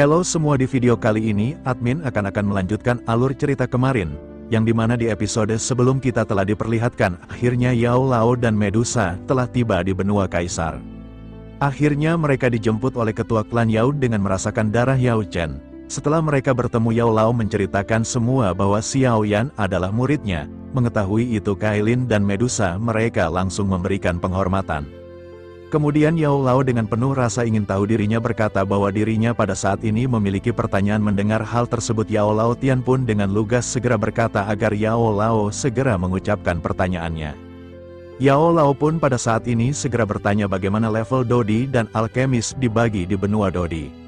Halo semua, di video kali ini, admin akan melanjutkan alur cerita kemarin, yang dimana di episode sebelum kita telah diperlihatkan, akhirnya Yao Lao dan Medusa telah tiba di benua Kaisar. Akhirnya mereka dijemput oleh ketua klan Yao dengan merasakan darah Yao Chen. Setelah mereka bertemu, Yao Lao menceritakan semua bahwa Xiao Yan adalah muridnya. Mengetahui itu Kailin dan Medusa mereka langsung memberikan penghormatan. Kemudian Yao Lao dengan penuh rasa ingin tahu dirinya berkata bahwa dirinya pada saat ini memiliki pertanyaan. Mendengar hal tersebut, Yao Lao Tian pun dengan lugas segera berkata agar Yao Lao segera mengucapkan pertanyaannya. Yao Lao pun pada saat ini segera bertanya bagaimana level Dodi dan alkemis dibagi di benua Dodi.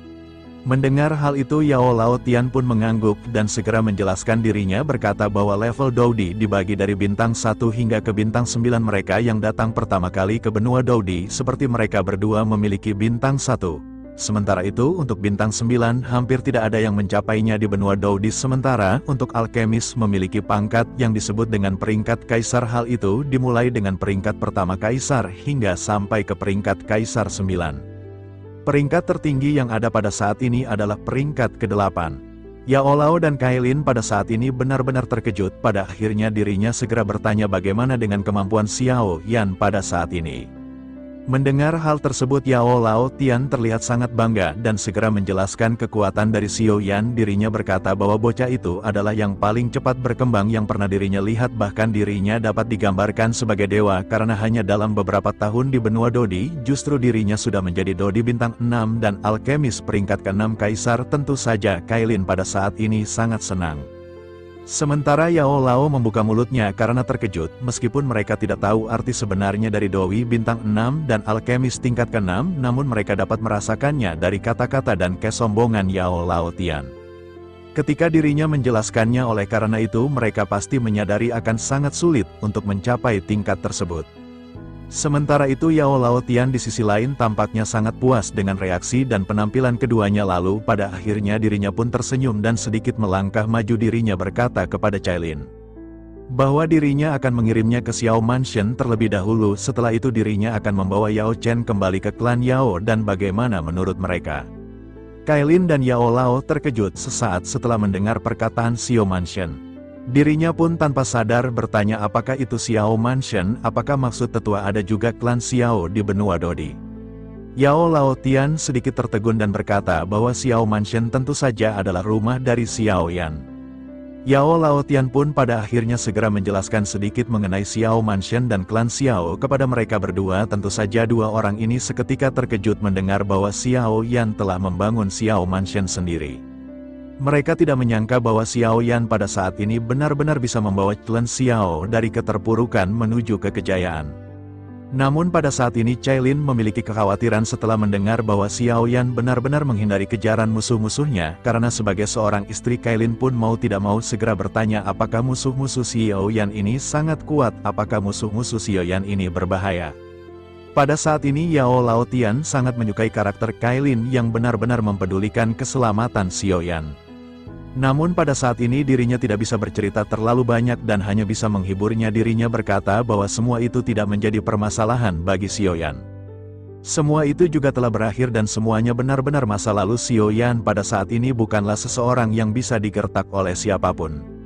Mendengar hal itu, Yao Lao Tian pun mengangguk dan segera menjelaskan dirinya berkata bahwa level Dodi dibagi dari bintang 1 hingga ke bintang 9. Mereka yang datang pertama kali ke benua Dodi seperti mereka berdua memiliki bintang 1. Sementara itu untuk bintang 9 hampir tidak ada yang mencapainya di benua Dodi. Sementara untuk alkemis memiliki pangkat yang disebut dengan peringkat Kaisar. Hal itu dimulai dengan peringkat pertama Kaisar hingga sampai ke peringkat Kaisar 9. Peringkat tertinggi yang ada pada saat ini adalah peringkat ke-8. Yao Lao dan Kailin pada saat ini benar-benar terkejut. Pada akhirnya dirinya segera bertanya bagaimana dengan kemampuan Xiao Yan pada saat ini. Mendengar hal tersebut, Yao Lao Tian terlihat sangat bangga dan segera menjelaskan kekuatan dari Xiao Yan. Dirinya berkata bahwa bocah itu adalah yang paling cepat berkembang yang pernah dirinya lihat, bahkan dirinya dapat digambarkan sebagai dewa karena hanya dalam beberapa tahun di benua Dodi, justru dirinya sudah menjadi Dodi bintang 6 dan alkemis peringkat ke-6 Kaisar. Tentu saja Kailin pada saat ini sangat senang. Sementara Yao Lao membuka mulutnya karena terkejut, meskipun mereka tidak tahu arti sebenarnya dari Doi bintang 6 dan alkemis tingkat ke-6, namun mereka dapat merasakannya dari kata-kata dan kesombongan Yao Lao Tian. Ketika dirinya menjelaskannya, oleh karena itu mereka pasti menyadari akan sangat sulit untuk mencapai tingkat tersebut. Sementara itu Yao Lao Tian di sisi lain tampaknya sangat puas dengan reaksi dan penampilan keduanya. Lalu pada akhirnya dirinya pun tersenyum dan sedikit melangkah maju. Dirinya berkata kepada Cailin bahwa dirinya akan mengirimnya ke Xiao Mansion terlebih dahulu. Setelah itu dirinya akan membawa Yao Chen kembali ke klan Yao. Dan bagaimana menurut mereka? Kailin dan Yao Lao terkejut sesaat setelah mendengar perkataan Xiao Mansion. Dirinya pun tanpa sadar bertanya apakah itu Xiao Mansion, apakah maksud tetua ada juga klan Xiao di benua Dodi. Yao Lao Tian sedikit tertegun dan berkata bahwa Xiao Mansion tentu saja adalah rumah dari Xiao Yan. Yao Lao Tian pun pada akhirnya segera menjelaskan sedikit mengenai Xiao Mansion dan klan Xiao kepada mereka berdua. Tentu saja dua orang ini seketika terkejut mendengar bahwa Xiao Yan telah membangun Xiao Mansion sendiri. Mereka tidak menyangka bahwa Xiao Yan pada saat ini benar-benar bisa membawa klan Xiao dari keterpurukan menuju ke kejayaan. Namun pada saat ini Cailin memiliki kekhawatiran setelah mendengar bahwa Xiao Yan benar-benar menghindari kejaran musuh-musuhnya. Karena sebagai seorang istri, Cailin pun mau tidak mau segera bertanya apakah musuh-musuh Xiao Yan ini sangat kuat, apakah musuh-musuh Xiao Yan ini berbahaya. Pada saat ini Yao Lao Tian sangat menyukai karakter Cailin yang benar-benar mempedulikan keselamatan Xiao Yan. Namun pada saat ini dirinya tidak bisa bercerita terlalu banyak dan hanya bisa menghiburnya. Dirinya berkata bahwa semua itu tidak menjadi permasalahan bagi Xiao Yan. Semua itu juga telah berakhir dan semuanya benar-benar masa lalu. Xiao Yan pada saat ini bukanlah seseorang yang bisa digertak oleh siapapun.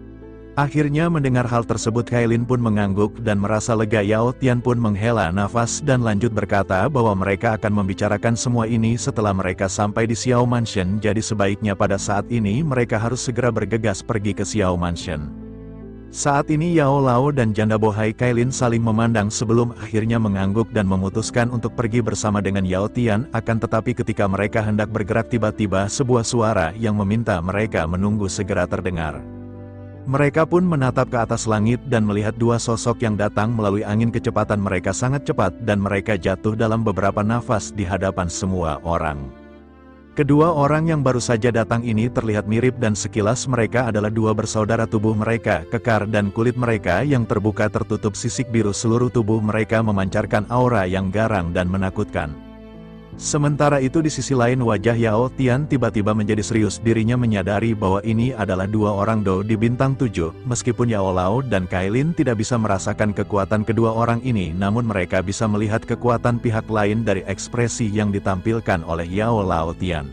Akhirnya mendengar hal tersebut Kailin pun mengangguk dan merasa lega. Yao Tian pun menghela nafas dan lanjut berkata bahwa mereka akan membicarakan semua ini setelah mereka sampai di Xiao Mansion. Jadi sebaiknya pada saat ini mereka harus segera bergegas pergi ke Xiao Mansion. Saat ini Yao Lao dan janda bohai Kailin saling memandang sebelum akhirnya mengangguk dan memutuskan untuk pergi bersama dengan Yao Tian. Akan tetapi ketika mereka hendak bergerak, tiba-tiba sebuah suara yang meminta mereka menunggu segera terdengar. Mereka pun menatap ke atas langit dan melihat dua sosok yang datang melalui angin. Kecepatan mereka sangat cepat dan mereka jatuh dalam beberapa nafas di hadapan semua orang. Kedua orang yang baru saja datang ini terlihat mirip dan sekilas mereka adalah dua bersaudara. Tubuh mereka kekar dan kulit mereka yang terbuka tertutup sisik biru. Seluruh tubuh mereka memancarkan aura yang garang dan menakutkan. Sementara itu di sisi lain wajah Yao Tian tiba-tiba menjadi serius. Dirinya menyadari bahwa ini adalah dua orang Do di bintang 7. Meskipun Yao Lao dan Kailin tidak bisa merasakan kekuatan kedua orang ini, namun mereka bisa melihat kekuatan pihak lain dari ekspresi yang ditampilkan oleh Yao Lao Tian.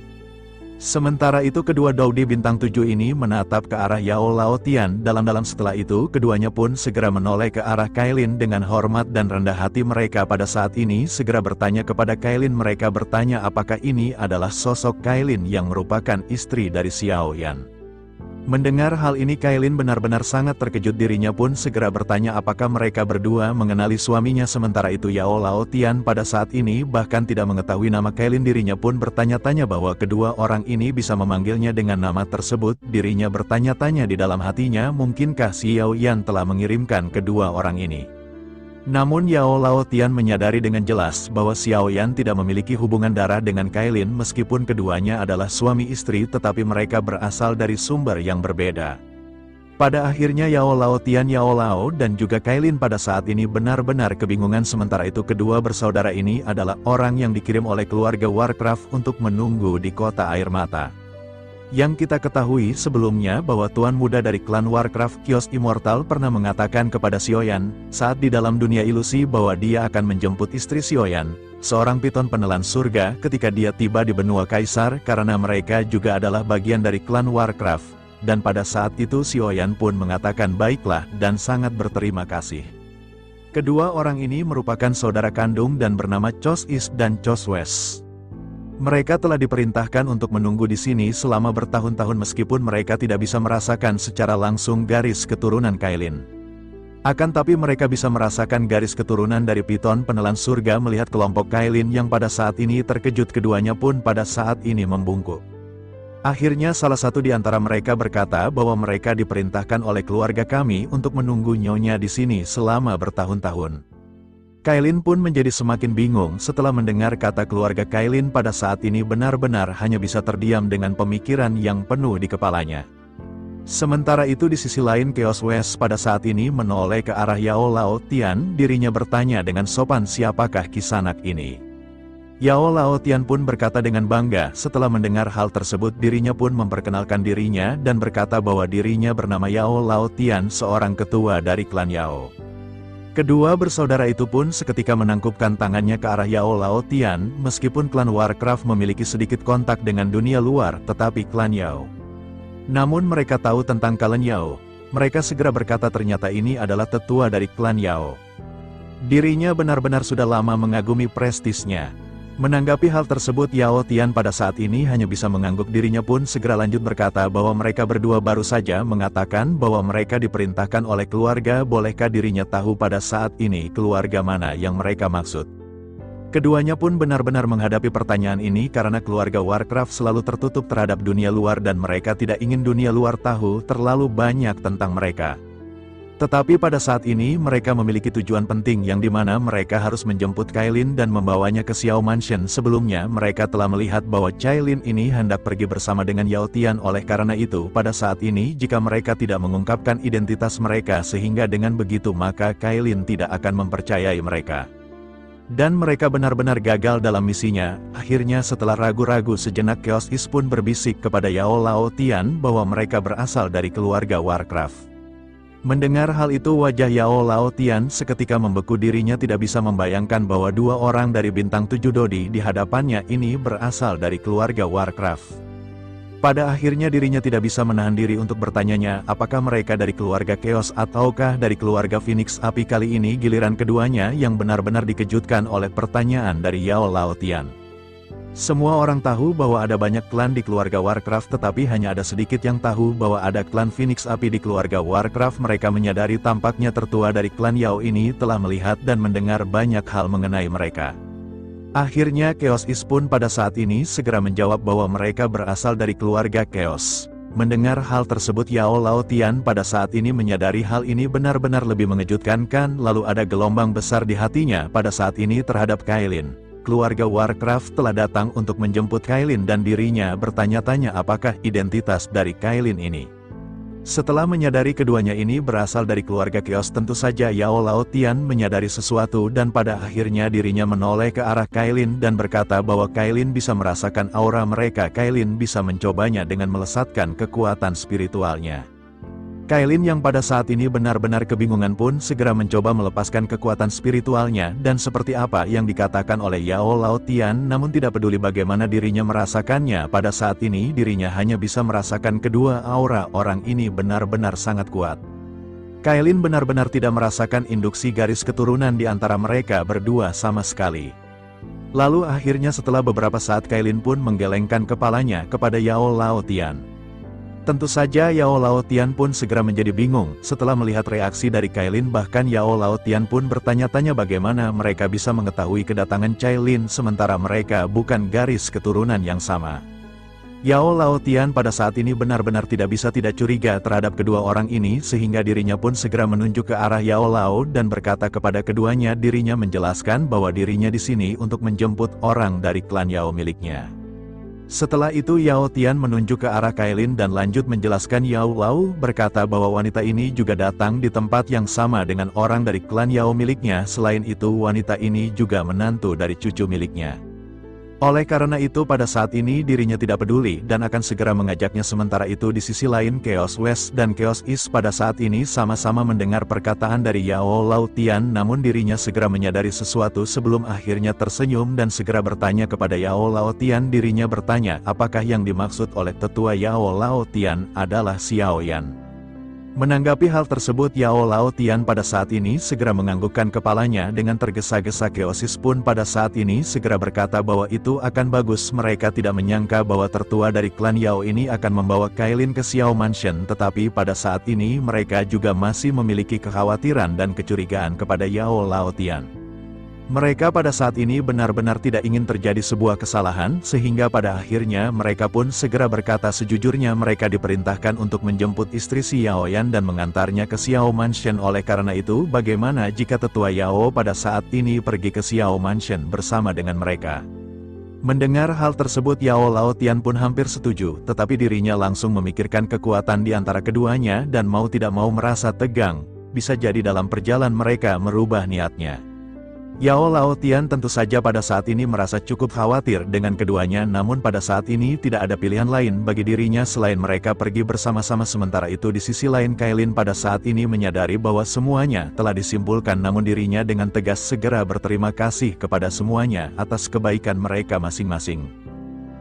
Sementara itu kedua Dodi bintang 7 ini menatap ke arah Yao Lao Tian dalam-dalam. Setelah itu keduanya pun segera menoleh ke arah Kailin dengan hormat dan rendah hati. Mereka pada saat ini segera bertanya kepada Kailin. Mereka bertanya apakah ini adalah sosok Kailin yang merupakan istri dari Xiao Yan. Mendengar hal ini Kailin benar-benar sangat terkejut. Dirinya pun segera bertanya apakah mereka berdua mengenali suaminya. Sementara itu Yao Lao Tian pada saat ini bahkan tidak mengetahui nama Kailin. Dirinya pun bertanya-tanya bahwa kedua orang ini bisa memanggilnya dengan nama tersebut. Dirinya bertanya-tanya di dalam hatinya, mungkinkah Xiao Yan telah mengirimkan kedua orang ini. Namun Yao Lao Tian menyadari dengan jelas bahwa Xiao Yan tidak memiliki hubungan darah dengan Kailin. Meskipun keduanya adalah suami istri, tetapi mereka berasal dari sumber yang berbeda. Pada akhirnya Yao Lao Tian, Yao Lao dan juga Kailin pada saat ini benar-benar kebingungan. Sementara itu kedua bersaudara ini adalah orang yang dikirim oleh keluarga Warcraft untuk menunggu di kota air mata. Yang kita ketahui sebelumnya bahwa tuan muda dari klan Warcraft Kios Immortal pernah mengatakan kepada Xiaoyan, saat di dalam dunia ilusi bahwa dia akan menjemput istri Xiaoyan, seorang piton penelan surga ketika dia tiba di benua Kaisar karena mereka juga adalah bagian dari klan Warcraft. Dan pada saat itu Xiaoyan pun mengatakan baiklah dan sangat berterima kasih. Kedua orang ini merupakan saudara kandung dan bernama Chos East dan Chos West. Mereka telah diperintahkan untuk menunggu di sini selama bertahun-tahun meskipun mereka tidak bisa merasakan secara langsung garis keturunan Kailin. Akan tapi mereka bisa merasakan garis keturunan dari piton penelan surga. Melihat kelompok Kailin yang pada saat ini terkejut, keduanya pun pada saat ini membungkuk. Akhirnya salah satu di antara mereka berkata bahwa mereka diperintahkan oleh keluarga kami untuk menunggu nyonya di sini selama bertahun-tahun. Kailin pun menjadi semakin bingung setelah mendengar kata keluarga. Kailin pada saat ini benar-benar hanya bisa terdiam dengan pemikiran yang penuh di kepalanya. Sementara itu di sisi lain Chaos West pada saat ini menoleh ke arah Yao Lao Tian. Dirinya bertanya dengan sopan, siapakah kisanak ini? Yao Lao Tian pun berkata dengan bangga. Setelah mendengar hal tersebut dirinya pun memperkenalkan dirinya dan berkata bahwa dirinya bernama Yao Lao Tian, seorang ketua dari klan Yao. Kedua bersaudara itu pun seketika menangkupkan tangannya ke arah Yao Lao Tian. Meskipun klan Warcraft memiliki sedikit kontak dengan dunia luar, tetapi klan Yao namun mereka tahu tentang klan Yao. Mereka segera berkata ternyata ini adalah tetua dari klan Yao. Dirinya benar-benar sudah lama mengagumi prestisnya. Menanggapi hal tersebut Yao Tian pada saat ini hanya bisa mengangguk. Dirinya pun segera lanjut berkata bahwa mereka berdua baru saja mengatakan bahwa mereka diperintahkan oleh keluarga. Bolehkah dirinya tahu pada saat ini keluarga mana yang mereka maksud? Keduanya pun benar-benar menghadapi pertanyaan ini karena keluarga Warcraft selalu tertutup terhadap dunia luar dan mereka tidak ingin dunia luar tahu terlalu banyak tentang mereka. Tetapi pada saat ini mereka memiliki tujuan penting yang dimana mereka harus menjemput Kailin dan membawanya ke Xiao Mansion. Sebelumnya mereka telah melihat bahwa Kailin ini hendak pergi bersama dengan Yao Tian. Oleh karena itu pada saat ini jika mereka tidak mengungkapkan identitas mereka, sehingga dengan begitu maka Kailin tidak akan mempercayai mereka. Dan mereka benar-benar gagal dalam misinya. Akhirnya setelah ragu-ragu sejenak Chaos East pun berbisik kepada Yao Lao Tian bahwa mereka berasal dari keluarga Warcraft. Mendengar hal itu wajah Yao Lao Tian seketika membeku. Dirinya tidak bisa membayangkan bahwa dua orang dari bintang 7 Dodi di hadapannya ini berasal dari keluarga Warcraft. Pada akhirnya dirinya tidak bisa menahan diri untuk bertanyanya apakah mereka dari keluarga Chaos ataukah dari keluarga Phoenix Api. Kali ini giliran keduanya yang benar-benar dikejutkan oleh pertanyaan dari Yao Lao Tian. Semua orang tahu bahwa ada banyak klan di keluarga Warcraft, tetapi hanya ada sedikit yang tahu bahwa ada klan Phoenix Api di keluarga Warcraft. Mereka menyadari tampaknya tertua dari klan Yao ini telah melihat dan mendengar banyak hal mengenai mereka. Akhirnya Chaos East pun pada saat ini segera menjawab bahwa mereka berasal dari keluarga Chaos. Mendengar hal tersebut Yao Lao Tian pada saat ini menyadari hal ini benar-benar lebih mengejutkan kan. Lalu ada gelombang besar di hatinya pada saat ini terhadap Kailin. Keluarga Warcraft telah datang untuk menjemput Kailin dan dirinya bertanya-tanya apakah identitas dari Kailin ini. Setelah menyadari keduanya ini berasal dari keluarga Chaos, tentu saja Yao Lao Tian menyadari sesuatu dan pada akhirnya dirinya menoleh ke arah Kailin dan berkata bahwa Kailin bisa merasakan aura mereka. Kailin bisa mencobanya dengan melesatkan kekuatan spiritualnya. Kailin yang pada saat ini benar-benar kebingungan pun segera mencoba melepaskan kekuatan spiritualnya dan seperti apa yang dikatakan oleh Yao Laotian, namun tidak peduli bagaimana dirinya merasakannya, pada saat ini dirinya hanya bisa merasakan kedua aura orang ini benar-benar sangat kuat. Kailin benar-benar tidak merasakan induksi garis keturunan di antara mereka berdua sama sekali. Lalu akhirnya setelah beberapa saat Kailin pun menggelengkan kepalanya kepada Yao Laotian. Tentu saja Yao Laotian pun segera menjadi bingung setelah melihat reaksi dari Kailin, bahkan Yao Laotian pun bertanya-tanya bagaimana mereka bisa mengetahui kedatangan Kailin sementara mereka bukan garis keturunan yang sama. Yao Laotian pada saat ini benar-benar tidak bisa tidak curiga terhadap kedua orang ini sehingga dirinya pun segera menunjuk ke arah Yao Lao dan berkata kepada keduanya, dirinya menjelaskan bahwa dirinya di sini untuk menjemput orang dari klan Yao miliknya. Setelah itu Yao Tian menunjuk ke arah Kailin dan lanjut menjelaskan. Yao Lao berkata bahwa wanita ini juga datang di tempat yang sama dengan orang dari klan Yao miliknya, selain itu wanita ini juga menantu dari cucu miliknya. Oleh karena itu pada saat ini dirinya tidak peduli dan akan segera mengajaknya. Sementara itu di sisi lain Chaos West dan Chaos East pada saat ini sama-sama mendengar perkataan dari Yao Laotian, namun dirinya segera menyadari sesuatu sebelum akhirnya tersenyum dan segera bertanya kepada Yao Laotian. Dirinya bertanya apakah yang dimaksud oleh tetua Yao Laotian adalah Xiao Yan. Menanggapi hal tersebut Yao Laotian pada saat ini segera menganggukkan kepalanya dengan tergesa-gesa. Keosis pun pada saat ini segera berkata bahwa itu akan bagus. Mereka tidak menyangka bahwa tertua dari klan Yao ini akan membawa Kailin ke Xiao Mansion, tetapi pada saat ini mereka juga masih memiliki kekhawatiran dan kecurigaan kepada Yao Laotian. Mereka pada saat ini benar-benar tidak ingin terjadi sebuah kesalahan, sehingga pada akhirnya mereka pun segera berkata sejujurnya mereka diperintahkan untuk menjemput istri Xiao Yan dan mengantarnya ke Xiao Mansion. Oleh karena itu bagaimana jika tetua Yao pada saat ini pergi ke Xiao Mansion bersama dengan mereka? Mendengar hal tersebut Yao Laotian pun hampir setuju, tetapi dirinya langsung memikirkan kekuatan di antara keduanya dan mau tidak mau merasa tegang, bisa jadi dalam perjalanan mereka merubah niatnya. Yao Laotian tentu saja pada saat ini merasa cukup khawatir dengan keduanya, namun pada saat ini tidak ada pilihan lain bagi dirinya selain mereka pergi bersama-sama. Sementara itu di sisi lain Kailin pada saat ini menyadari bahwa semuanya telah disimpulkan, namun dirinya dengan tegas segera berterima kasih kepada semuanya atas kebaikan mereka masing-masing.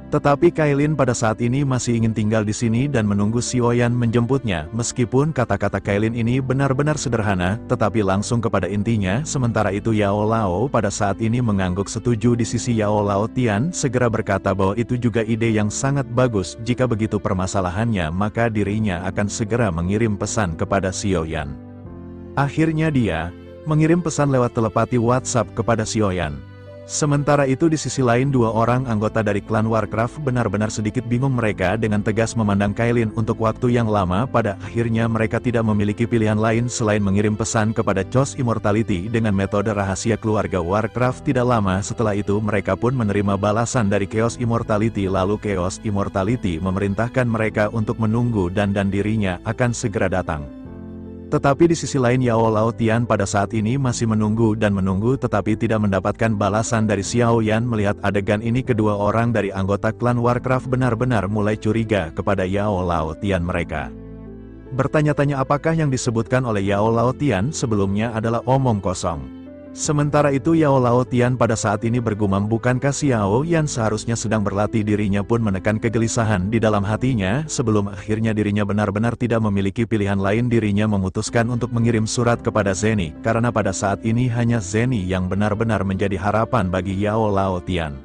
Tetapi Kailin pada saat ini masih ingin tinggal di sini dan menunggu Xiao Yan menjemputnya. Meskipun kata-kata Kailin ini benar-benar sederhana, tetapi langsung kepada intinya. Sementara itu Yao Lao pada saat ini mengangguk setuju. Di sisi Yao Laotian segera berkata bahwa itu juga ide yang sangat bagus. Jika begitu permasalahannya maka dirinya akan segera mengirim pesan kepada Xiao Yan. Akhirnya dia mengirim pesan lewat telepati WhatsApp kepada Xiao Yan. Sementara itu di sisi lain dua orang anggota dari klan Warcraft benar-benar sedikit bingung. Mereka dengan tegas memandang Kailin untuk waktu yang lama. Pada akhirnya mereka tidak memiliki pilihan lain selain mengirim pesan kepada Chaos Immortality dengan metode rahasia keluarga Warcraft. Tidak lama setelah itu mereka pun menerima balasan dari Chaos Immortality. Lalu Chaos Immortality memerintahkan mereka untuk menunggu dan dirinya akan segera datang. Tetapi di sisi lain Yao Laotian pada saat ini masih menunggu dan menunggu tetapi tidak mendapatkan balasan dari Xiao Yan. Melihat adegan ini kedua orang dari anggota klan Warcraft benar-benar mulai curiga kepada Yao Laotian. Mereka bertanya-tanya apakah yang disebutkan oleh Yao Laotian sebelumnya adalah omong kosong. Sementara itu Yao Laotian pada saat ini bergumam, bukankah Xiao Yan seharusnya sedang berlatih? Dirinya pun menekan kegelisahan di dalam hatinya. Sebelum akhirnya dirinya benar-benar tidak memiliki pilihan lain, dirinya memutuskan untuk mengirim surat kepada Zeni, karena pada saat ini hanya Zeni yang benar-benar menjadi harapan bagi Yao Laotian.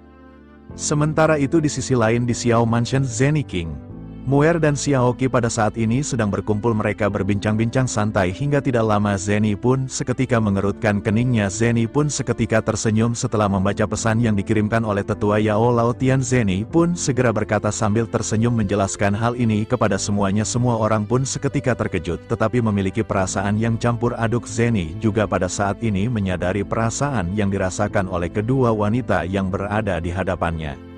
Sementara itu di sisi lain di Xiao Mansion, Zeni King, Muer dan Xiaoqi pada saat ini sedang berkumpul. Mereka berbincang-bincang santai hingga tidak lama Zeni pun seketika mengerutkan keningnya. Zeni pun seketika tersenyum setelah membaca pesan yang dikirimkan oleh tetua Yao Laotian. Zeni pun segera berkata sambil tersenyum menjelaskan hal ini kepada semuanya. Semua orang pun seketika terkejut tetapi memiliki perasaan yang campur aduk. Zeni juga pada saat ini menyadari perasaan yang dirasakan oleh kedua wanita yang berada di hadapannya.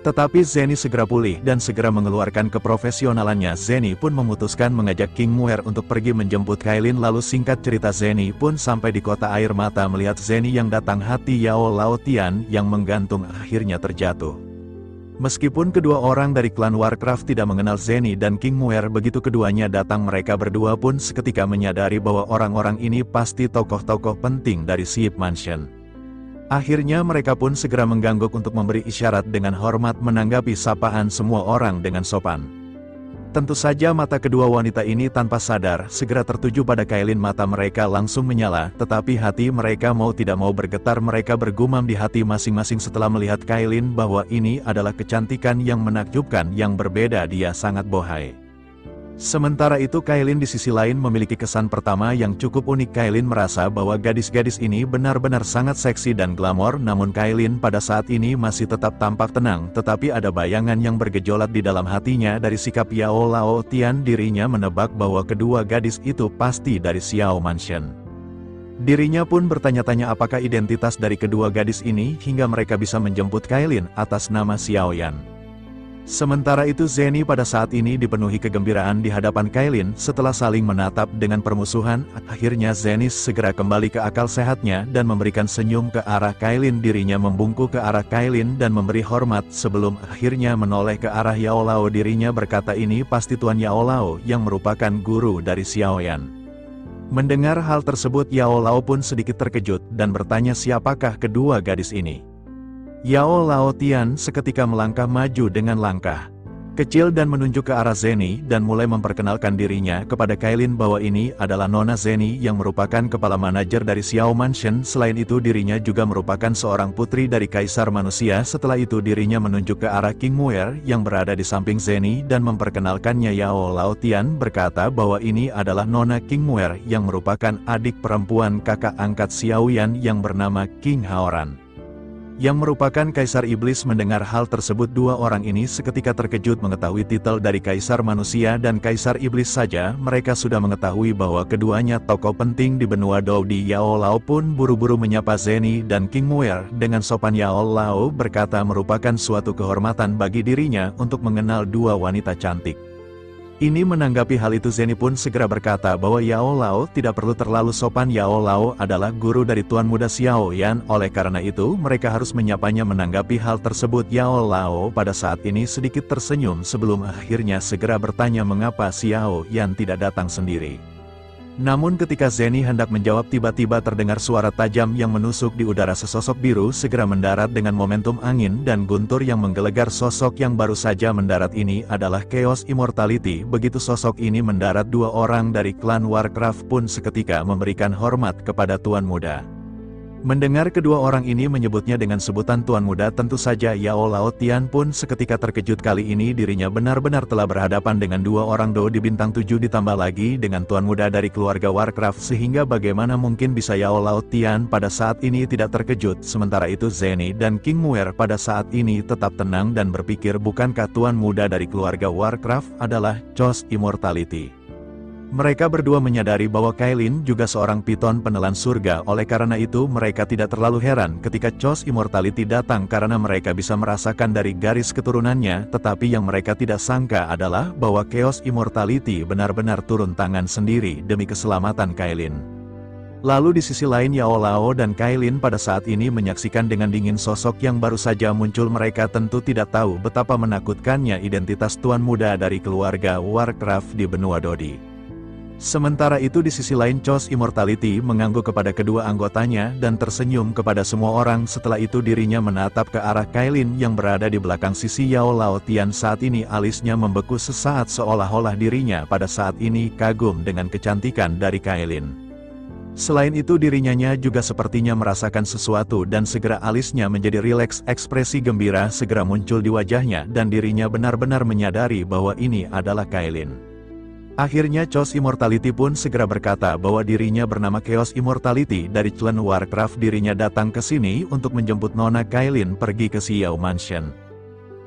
Tetapi Zeni segera pulih dan segera mengeluarkan keprofesionalannya. Zeni pun memutuskan mengajak King Muer untuk pergi menjemput Kailin. Lalu singkat cerita Zeni pun sampai di kota air mata. Melihat Zeni yang datang hati Yao Laotian yang menggantung akhirnya terjatuh. Meskipun kedua orang dari klan Warcraft tidak mengenal Zenny dan King Muir, begitu keduanya datang mereka berdua pun seketika menyadari bahwa orang-orang ini pasti tokoh-tokoh penting dari Sheep Mansion. Akhirnya mereka pun segera mengangguk untuk memberi isyarat dengan hormat menanggapi sapaan semua orang dengan sopan. Tentu saja mata kedua wanita ini tanpa sadar segera tertuju pada Kailin. Mata mereka langsung menyala, tetapi hati mereka mau tidak mau bergetar. Mereka bergumam di hati masing-masing setelah melihat Kailin bahwa ini adalah kecantikan yang menakjubkan yang berbeda, dia sangat bohai. Sementara itu Kailin di sisi lain memiliki kesan pertama yang cukup unik. Kailin merasa bahwa gadis-gadis ini benar-benar sangat seksi dan glamor, namun Kailin pada saat ini masih tetap tampak tenang, tetapi ada bayangan yang bergejolak di dalam hatinya dari sikap Yao Lao Tian. Dirinya menebak bahwa kedua gadis itu pasti dari Xiao Mansion. Dirinya pun bertanya-tanya apakah identitas dari kedua gadis ini hingga mereka bisa menjemput Kailin atas nama Xiao Yan. Sementara itu Zenny pada saat ini dipenuhi kegembiraan di hadapan Kailin. Setelah saling menatap dengan permusuhan, akhirnya Zenny segera kembali ke akal sehatnya dan memberikan senyum ke arah Kailin. Dirinya membungkuk ke arah Kailin dan memberi hormat sebelum akhirnya menoleh ke arah Yao Lao. Dirinya berkata ini pasti Tuan Yao Lao yang merupakan guru dari Xiao Yan. Mendengar hal tersebut Yao Lao pun sedikit terkejut dan bertanya siapakah kedua gadis ini. Yao Lao Tian seketika melangkah maju dengan langkah kecil dan menunjuk ke arah Zenny dan mulai memperkenalkan dirinya kepada Kailin bahwa ini adalah Nona Zenny yang merupakan kepala manajer dari Xiao Mansion. Selain itu dirinya juga merupakan seorang putri dari Kaisar Manusia. Setelah itu dirinya menunjuk ke arah King Muir yang berada di samping Zenny dan memperkenalkannya. Yao Lao Tian berkata bahwa ini adalah Nona King Muir yang merupakan adik perempuan kakak angkat Xiao Yan yang bernama King Haoran, yang merupakan Kaisar Iblis. Mendengar hal tersebut dua orang ini seketika terkejut mengetahui titel dari Kaisar Manusia dan Kaisar Iblis saja mereka sudah mengetahui bahwa keduanya tokoh penting di benua Daudi. Yao Lao pun buru-buru menyapa Zenny dan King Muir dengan sopan. Yao Lao berkata merupakan suatu kehormatan bagi dirinya untuk mengenal dua wanita cantik ini. Menanggapi hal itu Zenny pun segera berkata bahwa Yao Lao tidak perlu terlalu sopan. Yao Lao adalah guru dari Tuan Muda Xiao Yan, oleh karena itu mereka harus menyapanya. Menanggapi hal tersebut Yao Lao pada saat ini sedikit tersenyum sebelum akhirnya segera bertanya mengapa Xiao Yan tidak datang sendiri. Namun ketika Zenny hendak menjawab tiba-tiba terdengar suara tajam yang menusuk di udara. Sesosok biru segera mendarat dengan momentum angin dan guntur yang menggelegar. Sosok yang baru saja mendarat ini adalah Chaos Immortality. Begitu sosok ini mendarat dua orang dari klan Warcraft pun seketika memberikan hormat kepada Tuan Muda. Mendengar kedua orang ini menyebutnya dengan sebutan Tuan Muda, tentu saja Yao Lao Tian pun seketika terkejut. Kali ini dirinya benar-benar telah berhadapan dengan dua orang Do di bintang 7 ditambah lagi dengan Tuan Muda dari keluarga Warcraft, sehingga bagaimana mungkin bisa Yao Lao Tian pada saat ini tidak terkejut. Sementara itu Zenny dan King Muir pada saat ini tetap tenang dan berpikir bukankah Tuan Muda dari keluarga Warcraft adalah Chaos Immortality. Mereka berdua menyadari bahwa Kailin juga seorang piton penelan surga, oleh karena itu mereka tidak terlalu heran ketika Chaos Immortality datang karena mereka bisa merasakan dari garis keturunannya. Tetapi yang mereka tidak sangka adalah bahwa Chaos Immortality benar-benar turun tangan sendiri demi keselamatan Kailin. Lalu di sisi lain Yao Lao dan Kailin pada saat ini menyaksikan dengan dingin sosok yang baru saja muncul. Mereka tentu tidak tahu betapa menakutkannya identitas Tuan Muda dari keluarga Warcraft di benua Dodi. Sementara itu di sisi lain Chaos Immortality mengangguk kepada kedua anggotanya dan tersenyum kepada semua orang. Setelah itu dirinya menatap ke arah Kailin yang berada di belakang sisi Yao Lao Tian. Saat ini alisnya membeku sesaat seolah-olah dirinya pada saat ini kagum dengan kecantikan dari Kailin. Selain itu dirinya juga sepertinya merasakan sesuatu dan segera alisnya menjadi rileks. Ekspresi gembira segera muncul di wajahnya dan dirinya benar-benar menyadari bahwa ini adalah Kailin. Akhirnya Chaos Immortality pun segera berkata bahwa dirinya bernama Chaos Immortality dari klan Warcraft. Dirinya datang ke sini untuk menjemput Nona Kailin pergi ke Xiao Mansion.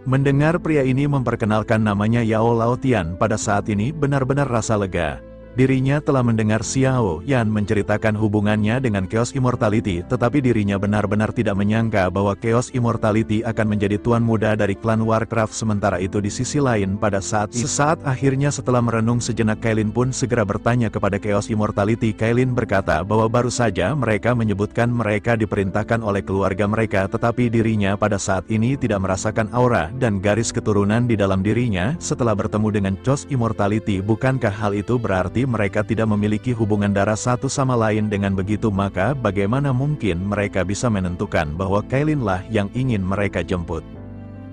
Mendengar pria ini memperkenalkan namanya Yao Lao Tian pada saat ini benar-benar rasa lega. Dirinya telah mendengar Xiao Yan menceritakan hubungannya dengan Chaos Immortality, tetapi dirinya benar-benar tidak menyangka bahwa Chaos Immortality akan menjadi tuan muda dari klan Warcraft. Sementara itu di sisi lain pada sesaat akhirnya setelah merenung sejenak, Kailin pun segera bertanya kepada Chaos Immortality. Kailin berkata bahwa baru saja mereka menyebutkan mereka diperintahkan oleh keluarga mereka, tetapi dirinya pada saat ini tidak merasakan aura dan garis keturunan di dalam dirinya setelah bertemu dengan Chaos Immortality. Bukankah hal itu berarti mereka tidak memiliki hubungan darah satu sama lain? Dengan begitu maka bagaimana mungkin mereka bisa menentukan bahwa Kailin lah yang ingin mereka jemput?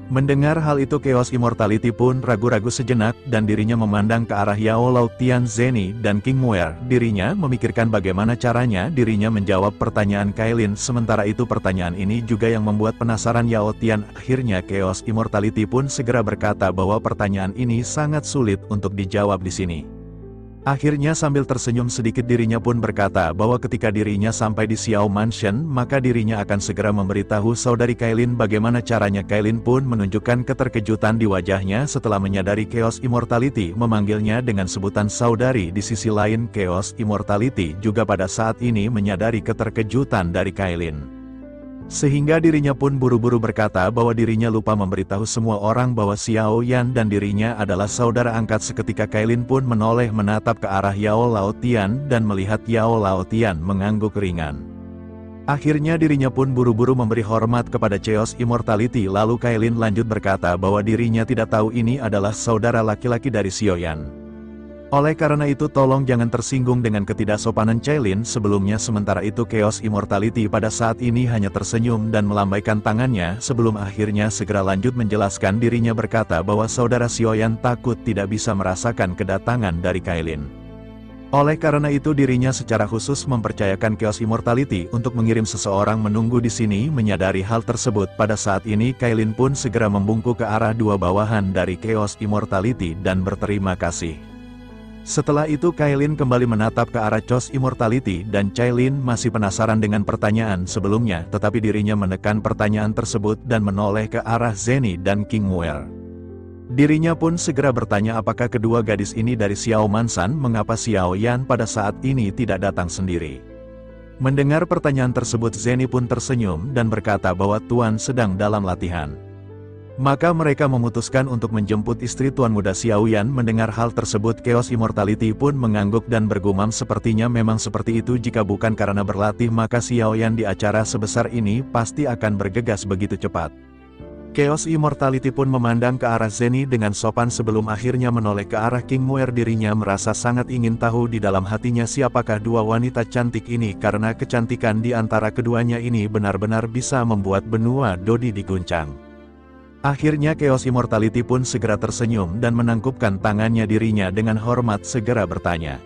Mendengar hal itu Chaos Immortality pun ragu-ragu sejenak dan dirinya memandang ke arah Yao Lao Tian, Zeni, dan King Muer. Dirinya memikirkan bagaimana caranya dirinya menjawab pertanyaan Kailin. Sementara itu pertanyaan ini juga yang membuat penasaran Yao Tian. Akhirnya Chaos Immortality pun segera berkata bahwa pertanyaan ini sangat sulit untuk dijawab di sini. Akhirnya sambil tersenyum sedikit dirinya pun berkata bahwa ketika dirinya sampai di Xiao Mansion maka dirinya akan segera memberitahu saudari Kailin bagaimana caranya. Kailin pun menunjukkan keterkejutan di wajahnya setelah menyadari Chaos Immortality memanggilnya dengan sebutan saudari. Di sisi lain Chaos Immortality juga pada saat ini menyadari keterkejutan dari Kailin. Sehingga dirinya pun buru-buru berkata bahwa dirinya lupa memberitahu semua orang bahwa Xiao Yan dan dirinya adalah saudara angkat. Seketika Kailin pun menoleh menatap ke arah Yao Lao Tian dan melihat Yao Lao Tian mengangguk ringan. Akhirnya dirinya pun buru-buru memberi hormat kepada Chaos Immortality. Lalu Kailin lanjut berkata bahwa dirinya tidak tahu ini adalah saudara laki-laki dari Xiao Yan. Oleh karena itu tolong jangan tersinggung dengan ketidaksopanan Kailin sebelumnya. Sementara itu Chaos Immortality pada saat ini hanya tersenyum dan melambaikan tangannya sebelum akhirnya segera lanjut menjelaskan. Dirinya berkata bahwa saudara Xiao Yan takut tidak bisa merasakan kedatangan dari Kailin. Oleh karena itu dirinya secara khusus mempercayakan Chaos Immortality untuk mengirim seseorang menunggu di sini. Menyadari hal tersebut pada saat ini Kailin pun segera membungkuk ke arah dua bawahan dari Chaos Immortality dan berterima kasih. Setelah itu Kailin kembali menatap ke arah Chaos Immortality dan Kailin masih penasaran dengan pertanyaan sebelumnya, tetapi dirinya menekan pertanyaan tersebut dan menoleh ke arah Zeni dan King Muer. Dirinya pun segera bertanya apakah kedua gadis ini dari Xiao Mansan, mengapa Xiao Yan pada saat ini tidak datang sendiri. Mendengar pertanyaan tersebut Zeni pun tersenyum dan berkata bahwa Tuan sedang dalam latihan. Maka mereka memutuskan untuk menjemput istri Tuan Muda Xiao Yan. Mendengar hal tersebut Chaos Immortality pun mengangguk dan bergumam sepertinya memang seperti itu. Jika bukan karena berlatih maka Xiao Yan di acara sebesar ini pasti akan bergegas begitu cepat. Chaos Immortality pun memandang ke arah Zeni dengan sopan sebelum akhirnya menoleh ke arah King Muer. Dirinya merasa sangat ingin tahu di dalam hatinya siapakah dua wanita cantik ini, karena kecantikan di antara keduanya ini benar-benar bisa membuat benua Dodi diguncang. Akhirnya Chaos Immortality pun segera tersenyum dan menangkupkan tangannya. Dirinya dengan hormat segera bertanya,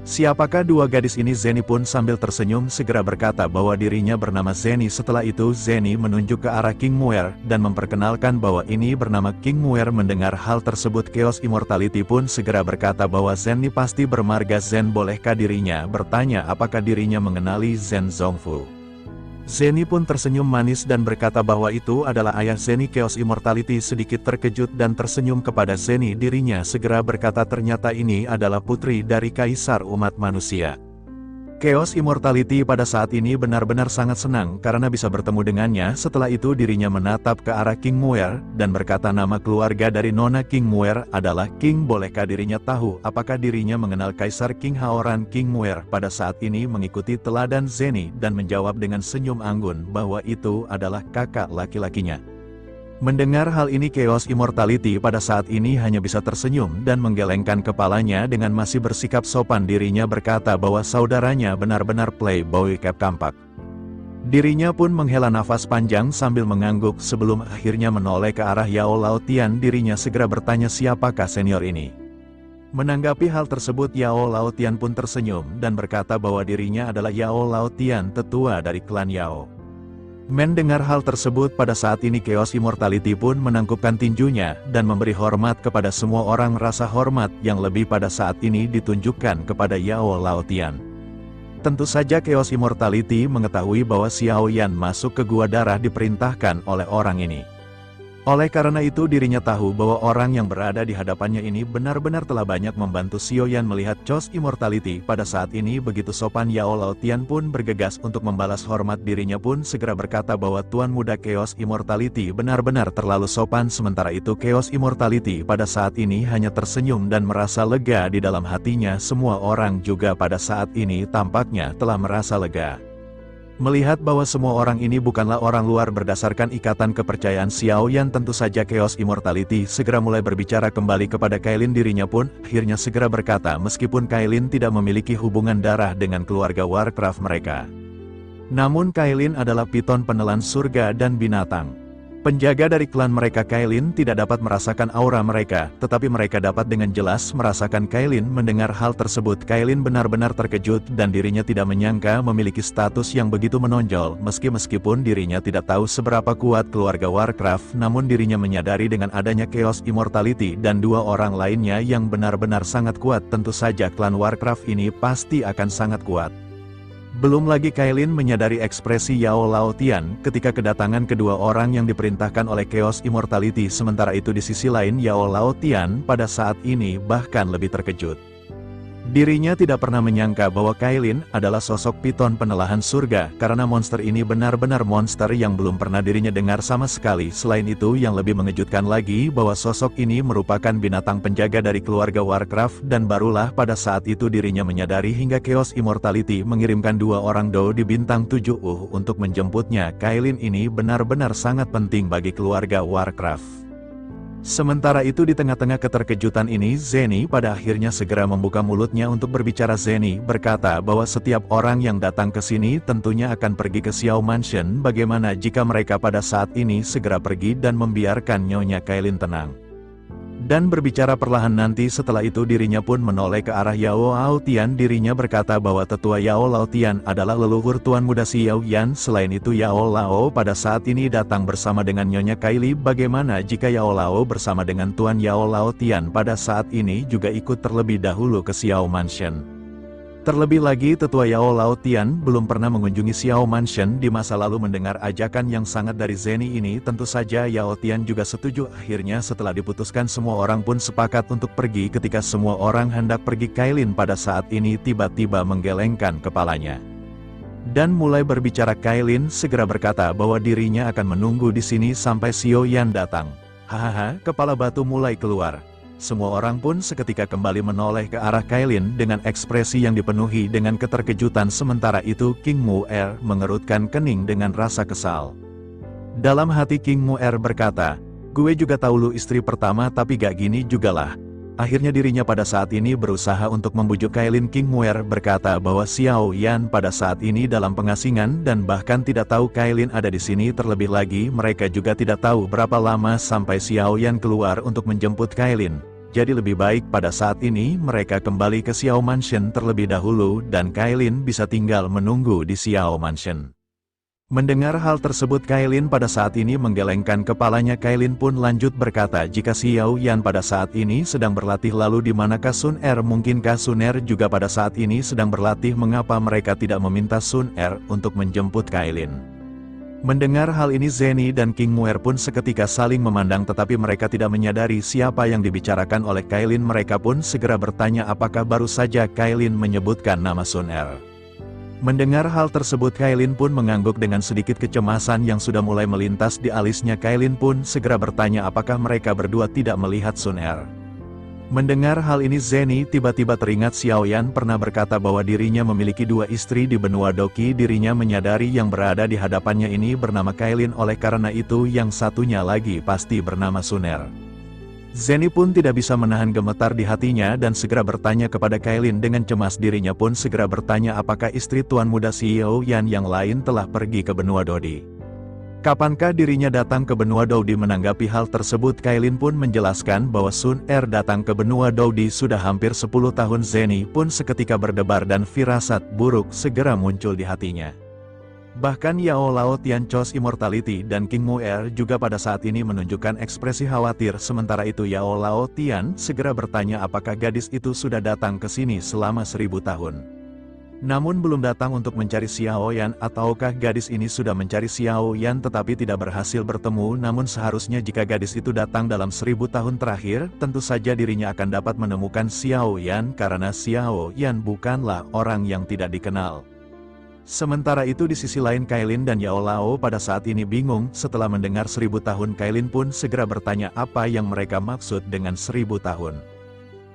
siapakah dua gadis ini? Zeni pun sambil tersenyum segera berkata bahwa dirinya bernama Zeni. Setelah itu Zeni menunjuk ke arah King Muer dan memperkenalkan bahwa ini bernama King Muer. Mendengar hal tersebut Chaos Immortality pun segera berkata bahwa Zeni pasti bermarga Zen. Bolehkah dirinya bertanya apakah dirinya mengenali Zen Zongfu? Zeni pun tersenyum manis dan berkata bahwa itu adalah ayah Zeni. Chaos Immortality sedikit terkejut dan tersenyum kepada Zeni. Dirinya segera berkata ternyata ini adalah putri dari Kaisar umat manusia. Chaos Immortality pada saat ini benar-benar sangat senang karena bisa bertemu dengannya. Setelah itu dirinya menatap ke arah King Muer dan berkata nama keluarga dari Nona King Muer adalah King. Bolehkah dirinya tahu apakah dirinya mengenal Kaisar King Haoran? King Muer pada saat ini mengikuti teladan Zeni dan menjawab dengan senyum anggun bahwa itu adalah kakak laki-lakinya. Mendengar hal ini Chaos Immortality pada saat ini hanya bisa tersenyum dan menggelengkan kepalanya dengan masih bersikap sopan. Dirinya berkata bahwa saudaranya benar-benar playboy kampak. Dirinya pun menghela nafas panjang sambil mengangguk sebelum akhirnya menoleh ke arah Yao Lao Tian. Dirinya segera bertanya siapakah senior ini. Menanggapi hal tersebut Yao Lao Tian pun tersenyum dan berkata bahwa dirinya adalah Yao Lao Tian, tetua dari klan Yao. Mendengar hal tersebut pada saat ini Chaos Immortality pun menangkupkan tinjunya dan memberi hormat kepada semua orang. Rasa hormat yang lebih pada saat ini ditunjukkan kepada Yao Lao Tian. Tentu saja Chaos Immortality mengetahui bahwa Xiao Yan masuk ke gua darah diperintahkan oleh orang ini. Oleh karena itu dirinya tahu bahwa orang yang berada di hadapannya ini benar-benar telah banyak membantu Xiaoyan melihat Chaos Immortality. Pada saat ini begitu sopan Yao Laotian pun bergegas untuk membalas hormat. Dirinya pun segera berkata bahwa Tuan Muda Chaos Immortality benar-benar terlalu sopan. Sementara itu Chaos Immortality pada saat ini hanya tersenyum dan merasa lega di dalam hatinya. Semua orang juga pada saat ini tampaknya telah merasa lega. Melihat bahwa semua orang ini bukanlah orang luar berdasarkan ikatan kepercayaan Xiaoyan, tentu saja Chaos Immortality segera mulai berbicara kembali kepada Kailin. Dirinya pun akhirnya segera berkata meskipun Kailin tidak memiliki hubungan darah dengan keluarga Warcraft mereka, namun Kailin adalah piton penelan surga dan binatang penjaga dari klan mereka. Kailin tidak dapat merasakan aura mereka, tetapi mereka dapat dengan jelas merasakan Kailin. Mendengar hal tersebut, Kailin benar-benar terkejut dan dirinya tidak menyangka memiliki status yang begitu menonjol. Meskipun dirinya tidak tahu seberapa kuat keluarga Warcraft, namun dirinya menyadari dengan adanya Chaos Immortality dan dua orang lainnya yang benar-benar sangat kuat, tentu saja klan Warcraft ini pasti akan sangat kuat. Belum lagi Kailin menyadari ekspresi Yao Laotian ketika kedatangan kedua orang yang diperintahkan oleh Chaos Immortality. Sementara itu di sisi lain Yao Laotian pada saat ini bahkan lebih terkejut. Dirinya tidak pernah menyangka bahwa Kailin adalah sosok piton penelahan surga, karena monster ini benar-benar monster yang belum pernah dirinya dengar sama sekali. Selain itu yang lebih mengejutkan lagi bahwa sosok ini merupakan binatang penjaga dari keluarga Warcraft, dan barulah pada saat itu dirinya menyadari hingga Chaos Immortality mengirimkan dua orang Do di bintang 7 untuk menjemputnya. Kailin ini benar-benar sangat penting bagi keluarga Warcraft. Sementara itu di tengah-tengah keterkejutan ini Zenny pada akhirnya segera membuka mulutnya untuk berbicara. Zenny berkata bahwa setiap orang yang datang ke sini tentunya akan pergi ke Xiao Mansion. Bagaimana jika mereka pada saat ini segera pergi dan membiarkan Nyonya Kailin tenang dan berbicara perlahan? Nanti setelah itu dirinya pun menoleh ke arah Yao Laotian. Dirinya berkata bahwa tetua Yao Laotian adalah leluhur Tuan Muda Xiaoyan. Selain itu Yao Lao pada saat ini datang bersama dengan Nyonya Kaili. Bagaimana jika Yao Lao bersama dengan Tuan Yao Laotian pada saat ini juga ikut terlebih dahulu ke Xiao Mansion? Terlebih lagi tetua Yao Laotian belum pernah mengunjungi Xiao Mansion di masa lalu. Mendengar ajakan yang sangat dari Zenny ini tentu saja Yao Tian juga setuju. Akhirnya setelah diputuskan semua orang pun sepakat untuk pergi. Ketika semua orang hendak pergi, Kailin pada saat ini tiba-tiba menggelengkan kepalanya dan mulai berbicara. Kailin segera berkata bahwa dirinya akan menunggu di sini sampai Xiaoyan datang. Hahaha, kepala batu mulai keluar. Semua orang pun seketika kembali menoleh ke arah Kailin dengan ekspresi yang dipenuhi dengan keterkejutan. Sementara itu King Mu'er mengerutkan kening dengan rasa kesal. Dalam hati King Mu'er berkata, gue juga tahu lu istri pertama tapi gak gini jugalah. Akhirnya dirinya pada saat ini berusaha untuk membujuk Kailin. King Mu'er berkata bahwa Xiaoyan pada saat ini dalam pengasingan dan bahkan tidak tahu Kailin ada di sini. Terlebih lagi mereka juga tidak tahu berapa lama sampai Xiaoyan keluar untuk menjemput Kailin. Jadi lebih baik pada saat ini mereka kembali ke Xiao Mansion terlebih dahulu dan Kailin bisa tinggal menunggu di Xiao Mansion. Mendengar hal tersebut Kailin pada saat ini menggelengkan kepalanya. Kailin pun lanjut berkata, jika Xiaoyan pada saat ini sedang berlatih, lalu di manakah Sun Er? Mungkinkah Sun Er juga pada saat ini sedang berlatih? Mengapa mereka tidak meminta Sun Er untuk menjemput Kailin? Mendengar hal ini Zenny dan King Mu'er pun seketika saling memandang, tetapi mereka tidak menyadari siapa yang dibicarakan oleh Kailin. Mereka pun segera bertanya apakah baru saja Kailin menyebutkan nama Sun Er. Mendengar hal tersebut Kailin pun mengangguk dengan sedikit kecemasan yang sudah mulai melintas di alisnya. Kailin pun segera bertanya apakah mereka berdua tidak melihat Sun Er. Mendengar hal ini Zenny tiba-tiba teringat Xiaoyan pernah berkata bahwa dirinya memiliki dua istri di benua Doki. Dirinya menyadari yang berada di hadapannya ini bernama Kailin, oleh karena itu yang satunya lagi pasti bernama Sun Er. Zenny pun tidak bisa menahan gemetar di hatinya dan segera bertanya kepada Kailin dengan cemas. Dirinya pun segera bertanya apakah istri Tuan Muda Xiaoyan yang lain telah pergi ke benua Dodi. Kapankah dirinya datang ke benua Dodi? Menanggapi hal tersebut Kailin pun menjelaskan bahwa Sun Er datang ke benua Dodi sudah hampir 10 tahun. Zenny pun seketika berdebar dan firasat buruk segera muncul di hatinya. Bahkan Yao Laotian, Chaos Immortality dan King Mu'er juga pada saat ini menunjukkan ekspresi khawatir. Sementara itu Yao Laotian segera bertanya apakah gadis itu sudah datang ke sini selama 1000 tahun. namun belum datang untuk mencari Xiao Yan, ataukah gadis ini sudah mencari Xiao Yan tetapi tidak berhasil bertemu. Namun seharusnya jika gadis itu datang dalam 1000 tahun terakhir, tentu saja dirinya akan dapat menemukan Xiao Yan karena Xiao Yan bukanlah orang yang tidak dikenal. Sementara itu di sisi lain Kailin dan Yao Lao pada saat ini bingung. Setelah mendengar 1000 tahun, Kailin pun segera bertanya apa yang mereka maksud dengan 1000 tahun.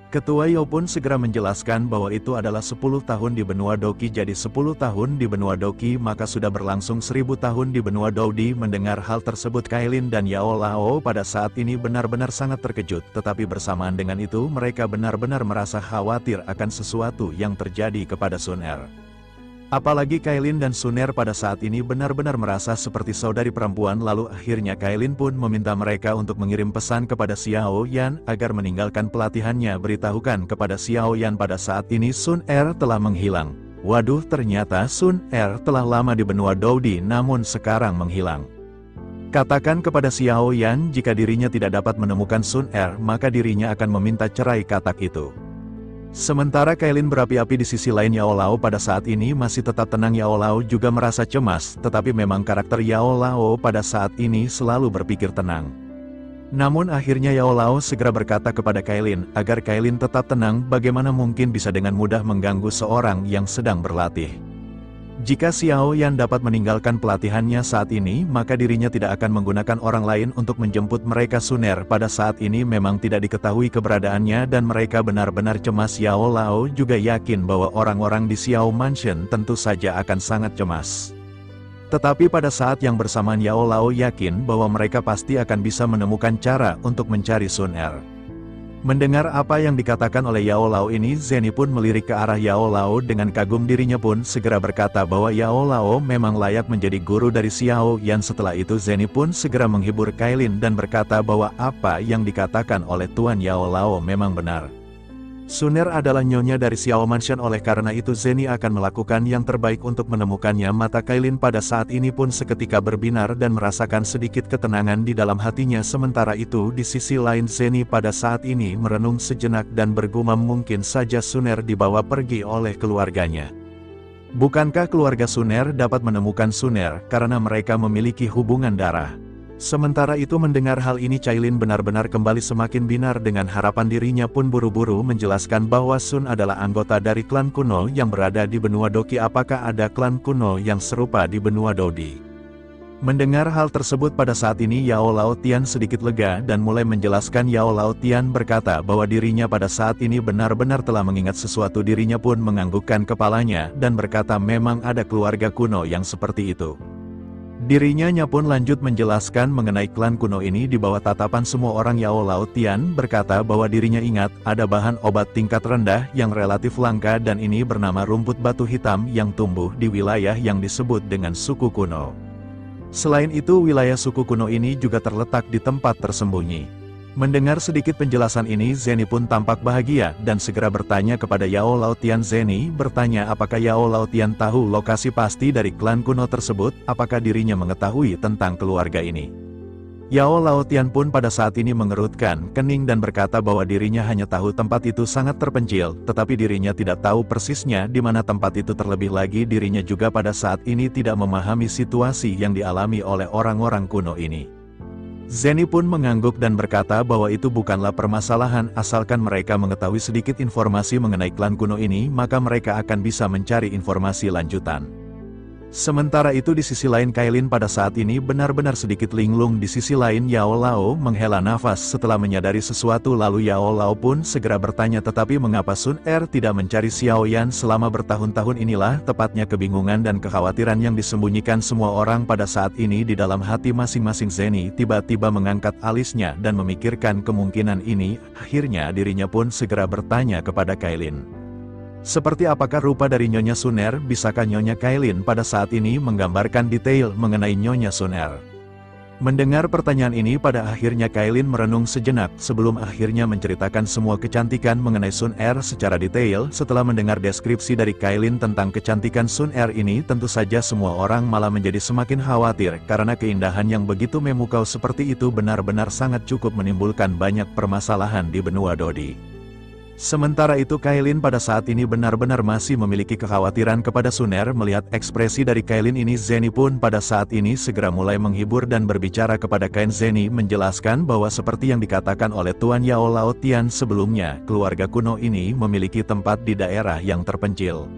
Ketua Yao pun segera menjelaskan bahwa itu adalah 10 tahun di benua Doki. Jadi 10 tahun di benua Doki maka sudah berlangsung 1000 tahun di benua Dodi. Mendengar hal tersebut Kailin dan Yao Lao pada saat ini benar-benar sangat terkejut. Tetapi bersamaan dengan itu mereka benar-benar merasa khawatir akan sesuatu yang terjadi kepada Sun Er. Apalagi Kailin dan Sun Er pada saat ini benar-benar merasa seperti saudari perempuan. Lalu akhirnya Kailin pun meminta mereka untuk mengirim pesan kepada Xiao Yan agar meninggalkan pelatihannya. Beritahukan kepada Xiao Yan pada saat ini Sun Er telah menghilang. Waduh, ternyata Sun Er telah lama di benua Dodi namun sekarang menghilang. Katakan kepada Xiao Yan jika dirinya tidak dapat menemukan Sun Er maka dirinya akan meminta cerai, katak itu. Sementara Kailin berapi-api di sisi lain Yao Lao pada saat ini masih tetap tenang. Yao Lao juga merasa cemas, tetapi memang karakter Yao Lao pada saat ini selalu berpikir tenang. Namun akhirnya Yao Lao segera berkata kepada Kailin, agar Kailin tetap tenang. Bagaimana mungkin bisa dengan mudah mengganggu seorang yang sedang berlatih? Jika Xiao Yan dapat meninggalkan pelatihannya saat ini, maka dirinya tidak akan menggunakan orang lain untuk menjemput mereka. Sun Er pada saat ini memang tidak diketahui keberadaannya dan mereka benar-benar cemas. Yao Lao juga yakin bahwa orang-orang di Xiao Mansion tentu saja akan sangat cemas. Tetapi pada saat yang bersamaan Yao Lao yakin bahwa mereka pasti akan bisa menemukan cara untuk mencari Sun Er. Mendengar apa yang dikatakan oleh Yao Lao ini, Zeni pun melirik ke arah Yao Lao dengan kagum. Dirinya pun segera berkata bahwa Yao Lao memang layak menjadi guru dari Xiao Yan. Setelah itu Zeni pun segera menghibur Kailin dan berkata bahwa apa yang dikatakan oleh Tuan Yao Lao memang benar. Sun Er adalah nyonya dari Xiao Mansion, oleh karena itu Zeni akan melakukan yang terbaik untuk menemukannya. Mata Kailin pada saat ini pun seketika berbinar dan merasakan sedikit ketenangan di dalam hatinya. Sementara itu di sisi lain Zeni pada saat ini merenung sejenak dan bergumam mungkin saja Sun Er dibawa pergi oleh keluarganya. Bukankah keluarga Sun Er dapat menemukan Sun Er karena mereka memiliki hubungan darah? Sementara itu mendengar hal ini Kailin benar-benar kembali semakin binar. Dengan harapan dirinya pun buru-buru menjelaskan bahwa Sun adalah anggota dari klan kuno yang berada di benua Doki. Apakah ada klan kuno yang serupa di benua Dodi? Mendengar hal tersebut pada saat ini Yao Lao Tian sedikit lega dan mulai menjelaskan. Yao Lao Tian berkata bahwa dirinya pada saat ini benar-benar telah mengingat sesuatu. Dirinya pun menganggukkan kepalanya dan berkata memang ada keluarga kuno yang seperti itu. Dirinya pun lanjut menjelaskan mengenai klan kuno ini di bawah tatapan semua orang. Yao Lao Tian berkata bahwa dirinya ingat ada bahan obat tingkat rendah yang relatif langka dan ini bernama rumput batu hitam yang tumbuh di wilayah yang disebut dengan suku kuno. Selain itu wilayah suku kuno ini juga terletak di tempat tersembunyi. Mendengar sedikit penjelasan ini Zeni pun tampak bahagia dan segera bertanya kepada Yao Lao Tian. Zeni bertanya apakah Yao Lao Tian tahu lokasi pasti dari klan kuno tersebut, apakah dirinya mengetahui tentang keluarga ini. Yao Lao Tian pun pada saat ini mengerutkan kening dan berkata bahwa dirinya hanya tahu tempat itu sangat terpencil, tetapi dirinya tidak tahu persisnya di mana tempat itu. Terlebih lagi dirinya juga pada saat ini tidak memahami situasi yang dialami oleh orang-orang kuno ini. Zeni pun mengangguk dan berkata bahwa itu bukanlah permasalahan, asalkan mereka mengetahui sedikit informasi mengenai klan kuno ini, maka mereka akan bisa mencari informasi lanjutan. Sementara itu di sisi lain Kailin pada saat ini benar-benar sedikit linglung. Di sisi lain Yao Lao menghela nafas setelah menyadari sesuatu. Lalu Yao Lao pun segera bertanya, tetapi mengapa Sun Er tidak mencari Xiao Yan selama bertahun-tahun? Inilah tepatnya kebingungan dan kekhawatiran yang disembunyikan semua orang pada saat ini di dalam hati masing-masing. Zeni tiba-tiba mengangkat alisnya dan memikirkan kemungkinan ini. Akhirnya dirinya pun segera bertanya kepada Kailin. Seperti apakah rupa dari Nyonya Sun Er? Bisakah Nyonya Kailin pada saat ini menggambarkan detail mengenai Nyonya Sun Er? Mendengar pertanyaan ini pada akhirnya Kailin merenung sejenak sebelum akhirnya menceritakan semua kecantikan mengenai Sun Er secara detail. Setelah mendengar deskripsi dari Kailin tentang kecantikan Sun Er ini, tentu saja semua orang malah menjadi semakin khawatir karena keindahan yang begitu memukau seperti itu benar-benar sangat cukup menimbulkan banyak permasalahan di benua Dodi. Sementara itu Kailin pada saat ini benar-benar masih memiliki kekhawatiran kepada Suner. Melihat ekspresi dari Kailin ini, Zeni pun pada saat ini segera mulai menghibur dan berbicara kepada Kain. Zeni menjelaskan bahwa seperti yang dikatakan oleh Tuan Yao Lao Tian sebelumnya, keluarga kuno ini memiliki tempat di daerah yang terpencil.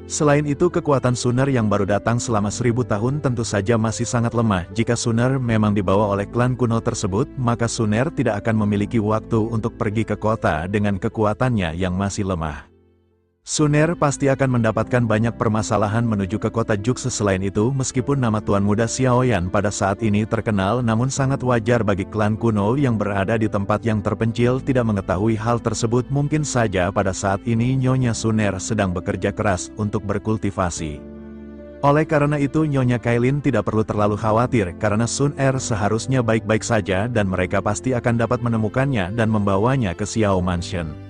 Selain itu kekuatan Suner yang baru datang selama 1000 tahun tentu saja masih sangat lemah. Jika Suner memang dibawa oleh klan kuno tersebut, maka Suner tidak akan memiliki waktu untuk pergi ke kota dengan kekuatannya yang masih lemah. Suner pasti akan mendapatkan banyak permasalahan menuju ke kota Jukse. Selain itu, meskipun nama Tuan Muda Xiaoyan pada saat ini terkenal, namun sangat wajar bagi klan kuno yang berada di tempat yang terpencil tidak mengetahui hal tersebut. Mungkin saja pada saat ini Nyonya Suner sedang bekerja keras untuk berkultivasi. Oleh karena itu Nyonya Kailin tidak perlu terlalu khawatir, karena Suner seharusnya baik-baik saja dan mereka pasti akan dapat menemukannya dan membawanya ke Xiao Mansion.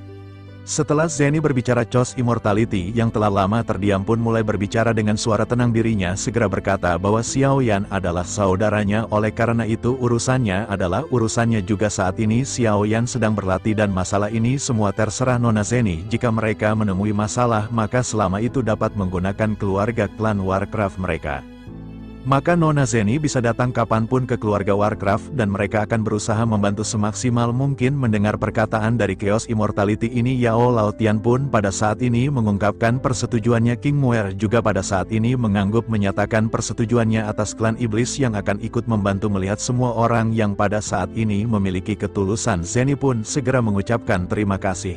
Setelah Zeni berbicara, Chos Immortality yang telah lama terdiam pun mulai berbicara dengan suara tenang. Dirinya segera berkata bahwa Xiaoyan adalah saudaranya, oleh karena itu urusannya adalah urusannya juga. Saat ini Xiaoyan sedang berlatih dan masalah ini semua terserah Nona Zeni. Jika mereka menemui masalah, maka selama itu dapat menggunakan keluarga klan Warcraft mereka. Maka Nona Zeni bisa datang kapanpun ke keluarga Warcraft dan mereka akan berusaha membantu semaksimal mungkin. Mendengar perkataan dari Chaos Immortality ini, Yao Lao Tian pun pada saat ini mengungkapkan persetujuannya. King Muer juga pada saat ini mengangguk menyatakan persetujuannya atas klan iblis yang akan ikut membantu. Melihat semua orang yang pada saat ini memiliki ketulusan, Zeni pun segera mengucapkan terima kasih.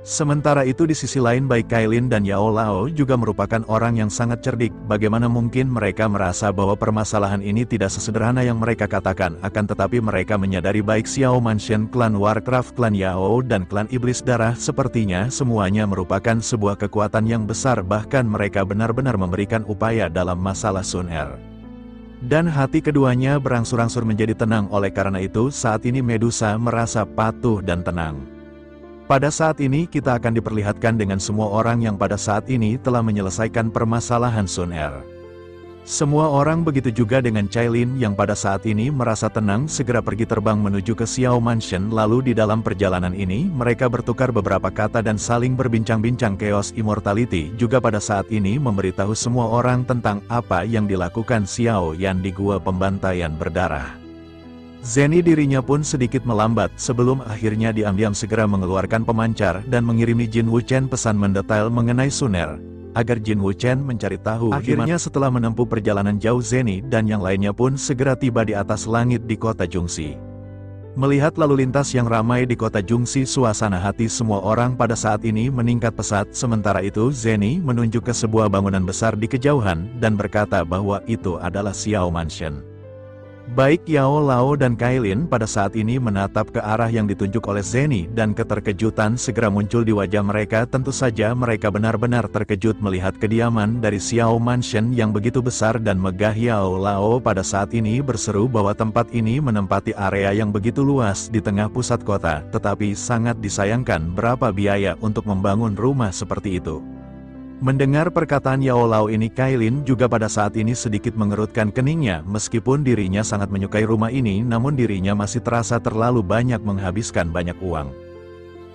Sementara itu di sisi lain, baik Kailin dan Yao Lao juga merupakan orang yang sangat cerdik. Bagaimana mungkin mereka merasa bahwa permasalahan ini tidak sesederhana yang mereka katakan, akan tetapi mereka menyadari baik Xiao Mansion, klan Warcraft, klan Yao, dan klan Iblis Darah sepertinya semuanya merupakan sebuah kekuatan yang besar. Bahkan mereka benar-benar memberikan upaya dalam masalah Suner. Dan hati keduanya berangsur-angsur menjadi tenang. Oleh karena itu saat ini Medusa merasa patuh dan tenang. Pada saat ini kita akan diperlihatkan dengan semua orang yang pada saat ini telah menyelesaikan permasalahan Suner. Semua orang begitu juga dengan Cailin yang pada saat ini merasa tenang segera pergi terbang menuju ke Xiao Mansion. Lalu di dalam perjalanan ini mereka bertukar beberapa kata dan saling berbincang-bincang. Chaos Immortality juga pada saat ini memberitahu semua orang tentang apa yang dilakukan Xiao Yan di gua pembantaian berdarah. Zeni dirinya pun sedikit melambat sebelum akhirnya diam-diam segera mengeluarkan pemancar dan mengirimi Jin Wuchen pesan mendetail mengenai Suner, agar Jin Wuchen mencari tahu. Akhirnya setelah menempuh perjalanan jauh, Zeni dan yang lainnya pun segera tiba di atas langit di kota Jungxi. Melihat lalu lintas yang ramai di kota Jungxi, suasana hati semua orang pada saat ini meningkat pesat. Sementara itu Zeni menunjuk ke sebuah bangunan besar di kejauhan dan berkata bahwa itu adalah Xiao Mansion. Baik Yao Lao dan Kailin pada saat ini menatap ke arah yang ditunjuk oleh Zeni dan keterkejutan segera muncul di wajah mereka. Tentu saja mereka benar-benar terkejut melihat kediaman dari Xiao Mansion yang begitu besar dan megah. Yao Lao pada saat ini berseru bahwa tempat ini menempati area yang begitu luas di tengah pusat kota, tetapi sangat disayangkan berapa biaya untuk membangun rumah seperti itu. Mendengar perkataan Yao Lao ini, Kailin juga pada saat ini sedikit mengerutkan keningnya. Meskipun dirinya sangat menyukai rumah ini, namun dirinya masih terasa terlalu banyak menghabiskan banyak uang.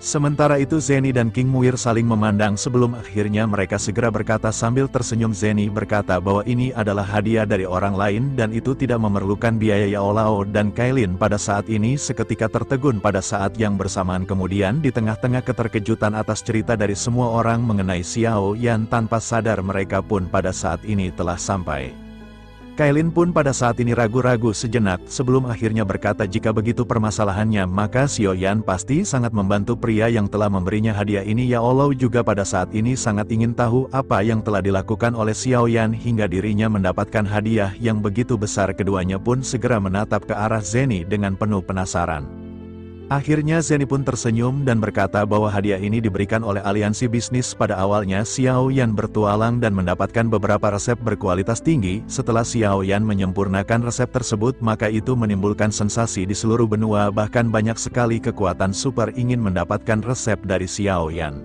Sementara itu Zeni dan King Muir saling memandang sebelum akhirnya mereka segera berkata sambil tersenyum. Zeni berkata bahwa ini adalah hadiah dari orang lain dan itu tidak memerlukan biaya. Yao Lao dan Kailin pada saat ini seketika tertegun pada saat yang bersamaan. Kemudian di tengah-tengah keterkejutan atas cerita dari semua orang mengenai Xiao Yan, tanpa sadar mereka pun pada saat ini telah sampai. Kailin pun pada saat ini ragu-ragu sejenak sebelum akhirnya berkata jika begitu permasalahannya maka Xiao Yan pasti sangat membantu pria yang telah memberinya hadiah ini. Yao Lao juga pada saat ini sangat ingin tahu apa yang telah dilakukan oleh Xiao Yan hingga dirinya mendapatkan hadiah yang begitu besar. Keduanya pun segera menatap ke arah Zeni dengan penuh penasaran. Akhirnya Zeni pun tersenyum dan berkata bahwa hadiah ini diberikan oleh aliansi bisnis. Pada awalnya Xiao Yan bertualang dan mendapatkan beberapa resep berkualitas tinggi. Setelah Xiao Yan menyempurnakan resep tersebut maka itu menimbulkan sensasi di seluruh benua. Bahkan banyak sekali kekuatan super ingin mendapatkan resep dari Xiao Yan.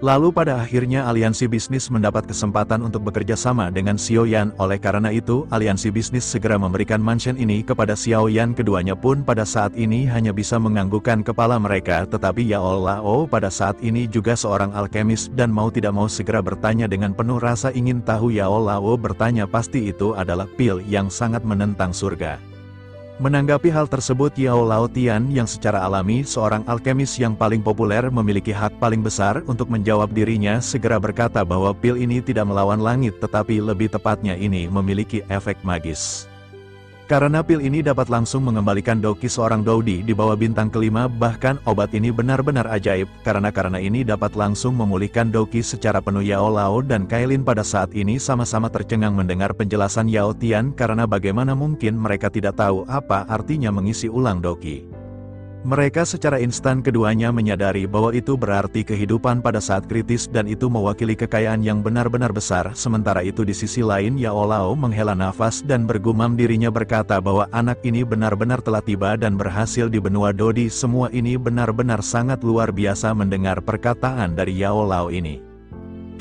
Lalu pada akhirnya aliansi bisnis mendapat kesempatan untuk bekerja sama dengan Xiao Yan. Oleh karena itu, aliansi bisnis segera memberikan mansion ini kepada Xiao Yan. Keduanya pun pada saat ini hanya bisa menganggukkan kepala mereka. Tetapi Yao Lao pada saat ini juga seorang alkemis dan mau tidak mau segera bertanya dengan penuh rasa ingin tahu. Yao Lao bertanya pasti itu adalah pil yang sangat menentang surga. Menanggapi hal tersebut, Yao Lao Tian yang secara alami seorang alkemis yang paling populer memiliki hak paling besar untuk menjawab dirinya segera berkata bahwa pil ini tidak melawan langit tetapi lebih tepatnya ini memiliki efek magis. Karena pil ini dapat langsung mengembalikan doki seorang Doudi di bawah bintang kelima, bahkan obat ini benar-benar ajaib, karena ini dapat langsung memulihkan doki secara penuh. Yao Lao dan Kailin pada saat ini sama-sama tercengang mendengar penjelasan Yao Tian, karena bagaimana mungkin mereka tidak tahu apa artinya mengisi ulang doki. Mereka secara instan keduanya menyadari bahwa itu berarti kehidupan pada saat kritis dan itu mewakili kekayaan yang benar-benar besar. Sementara itu di sisi lain Yao Lao menghela nafas dan bergumam dirinya berkata bahwa anak ini benar-benar telah tiba dan berhasil di benua Dodi. Semua ini benar-benar sangat luar biasa. Mendengar perkataan dari Yao Lao ini,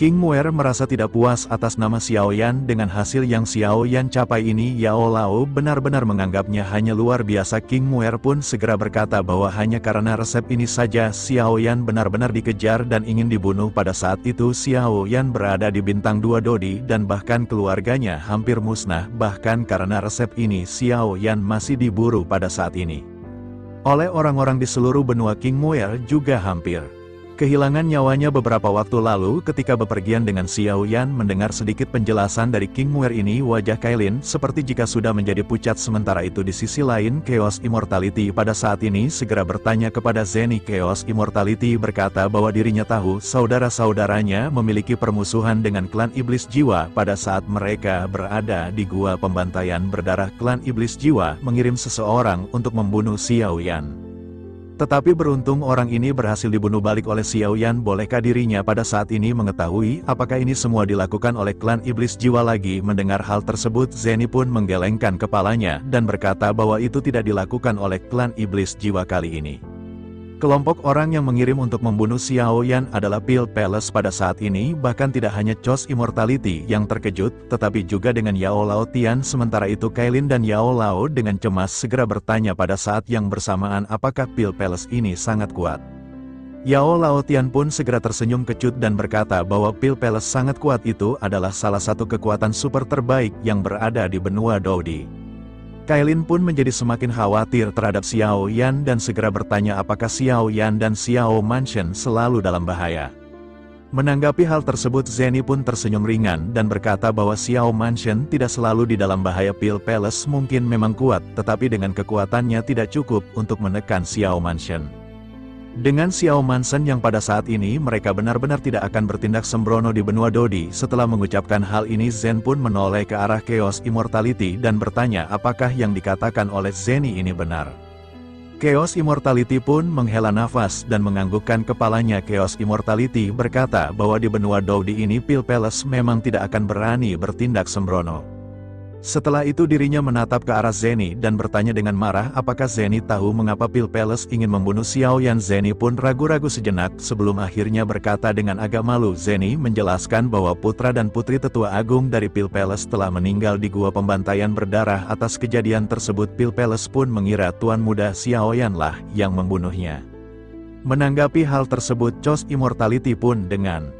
King Muer merasa tidak puas atas nama Xiao Yan. Dengan hasil yang Xiao Yan capai ini, Yao Lao benar-benar menganggapnya hanya luar biasa. King Muer pun segera berkata bahwa hanya karena resep ini saja Xiao Yan benar-benar dikejar dan ingin dibunuh. Pada saat itu Xiao Yan berada di bintang 2 Dodi dan bahkan keluarganya hampir musnah. Bahkan karena resep ini Xiao Yan masih diburu pada saat ini oleh orang-orang di seluruh benua. King Muer juga hampir kehilangan nyawanya beberapa waktu lalu ketika bepergian dengan Xiao Yan. Mendengar sedikit penjelasan dari King Muer ini, wajah Kailin seperti jika sudah menjadi pucat. Sementara itu di sisi lain Chaos Immortality pada saat ini segera bertanya kepada Zeni. Chaos Immortality berkata bahwa dirinya tahu saudara-saudaranya memiliki permusuhan dengan klan Iblis Jiwa. Pada saat mereka berada di gua pembantaian berdarah, klan Iblis Jiwa mengirim seseorang untuk membunuh Xiao Yan. Tetapi beruntung orang ini berhasil dibunuh balik oleh Xiao Yan. Bolehkah dirinya pada saat ini mengetahui apakah ini semua dilakukan oleh klan Iblis Jiwa lagi? Mendengar hal tersebut Zeni pun menggelengkan kepalanya dan berkata bahwa itu tidak dilakukan oleh klan Iblis Jiwa kali ini. Kelompok orang yang mengirim untuk membunuh Xiao Yan adalah Pil Palace pada saat ini. Bahkan tidak hanya Chaos Immortality yang terkejut, tetapi juga dengan Yao Lao Tian. Sementara itu Kailin dan Yao Lao dengan cemas segera bertanya pada saat yang bersamaan apakah Pil Palace ini sangat kuat. Yao Lao Tian pun segera tersenyum kecut dan berkata bahwa Pil Palace sangat kuat. Itu adalah salah satu kekuatan super terbaik yang berada di benua Dodi. Kailin pun menjadi semakin khawatir terhadap Xiao Yan dan segera bertanya apakah Xiao Yan dan Xiao Mansion selalu dalam bahaya. Menanggapi hal tersebut Zeni pun tersenyum ringan dan berkata bahwa Xiao Mansion tidak selalu di dalam bahaya. Pil Palace mungkin memang kuat, tetapi dengan kekuatannya tidak cukup untuk menekan Xiao Mansion. Dengan Xiao Mansion yang pada saat ini mereka benar-benar tidak akan bertindak sembrono di benua Dodi. Setelah mengucapkan hal ini Zen pun menoleh ke arah Chaos Immortality dan bertanya apakah yang dikatakan oleh Zeni ini benar. Chaos Immortality pun menghela nafas dan menganggukkan kepalanya. Chaos Immortality berkata bahwa di benua Dodi ini Pil Palace memang tidak akan berani bertindak sembrono. Setelah itu dirinya menatap ke arah Zeni dan bertanya dengan marah apakah Zeni tahu mengapa Pil Palace ingin membunuh Xiao Yan. Zeni pun ragu-ragu sejenak sebelum akhirnya berkata dengan agak malu. Zeni menjelaskan bahwa putra dan putri tetua agung dari Pil Palace telah meninggal di gua pembantaian berdarah. Atas kejadian tersebut Pil Palace pun mengira tuan muda Xiao Yan lah yang membunuhnya. Menanggapi hal tersebut Chaos Immortality pun dengan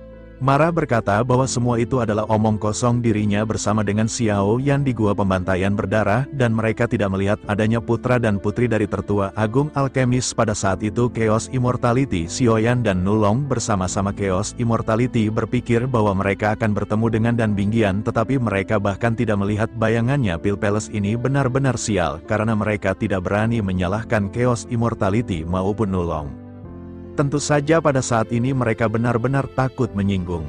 marah berkata bahwa semua itu adalah omong kosong. Dirinya bersama dengan Xiao Yan di gua pembantaian berdarah dan mereka tidak melihat adanya putra dan putri dari tertua agung alkemis. Pada saat itu Chaos Immortality, Xiao Yan dan Nulong bersama-sama Chaos Immortality berpikir bahwa mereka akan bertemu dengan Dan Bingqian, tetapi mereka bahkan tidak melihat bayangannya. Pil Palace ini benar-benar sial karena mereka tidak berani menyalahkan Chaos Immortality maupun Nulong. Tentu saja pada saat ini mereka benar-benar takut menyinggung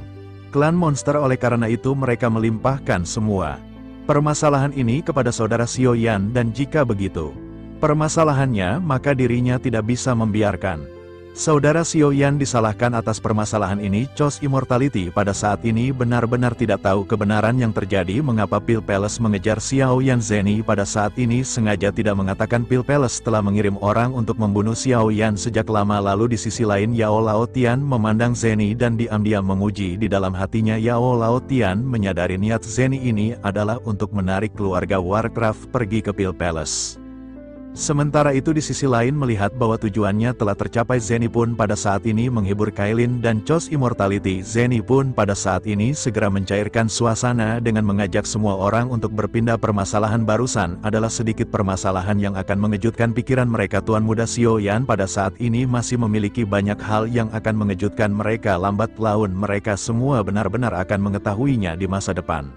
klan monster. Oleh karena itu mereka melimpahkan semua permasalahan ini kepada saudara Xiao Yan dan jika begitu permasalahannya maka dirinya tidak bisa membiarkan Saudara Xiao Yan disalahkan atas permasalahan ini. Choice Immortality pada saat ini benar-benar tidak tahu kebenaran yang terjadi. Mengapa Pil Palace mengejar Xiao Yan? Zeni pada saat ini sengaja tidak mengatakan Pil Palace telah mengirim orang untuk membunuh Xiao Yan sejak lama lalu. Di sisi lain Yao Lao Tian memandang Zeni dan diam-diam memuji. Di dalam hatinya Yao Lao Tian menyadari niat Zeni ini adalah untuk menarik keluarga Warcraft pergi ke Pil Palace. Sementara itu di sisi lain melihat bahwa tujuannya telah tercapai, Zeni pun pada saat ini menghibur Kailin dan Choice Immortality. Zeni pun pada saat ini segera mencairkan suasana dengan mengajak semua orang untuk berpindah. Permasalahan barusan adalah sedikit permasalahan yang akan mengejutkan pikiran mereka. Tuan Muda Xiao Yan pada saat ini masih memiliki banyak hal yang akan mengejutkan mereka. Lambat laun mereka semua benar-benar akan mengetahuinya di masa depan.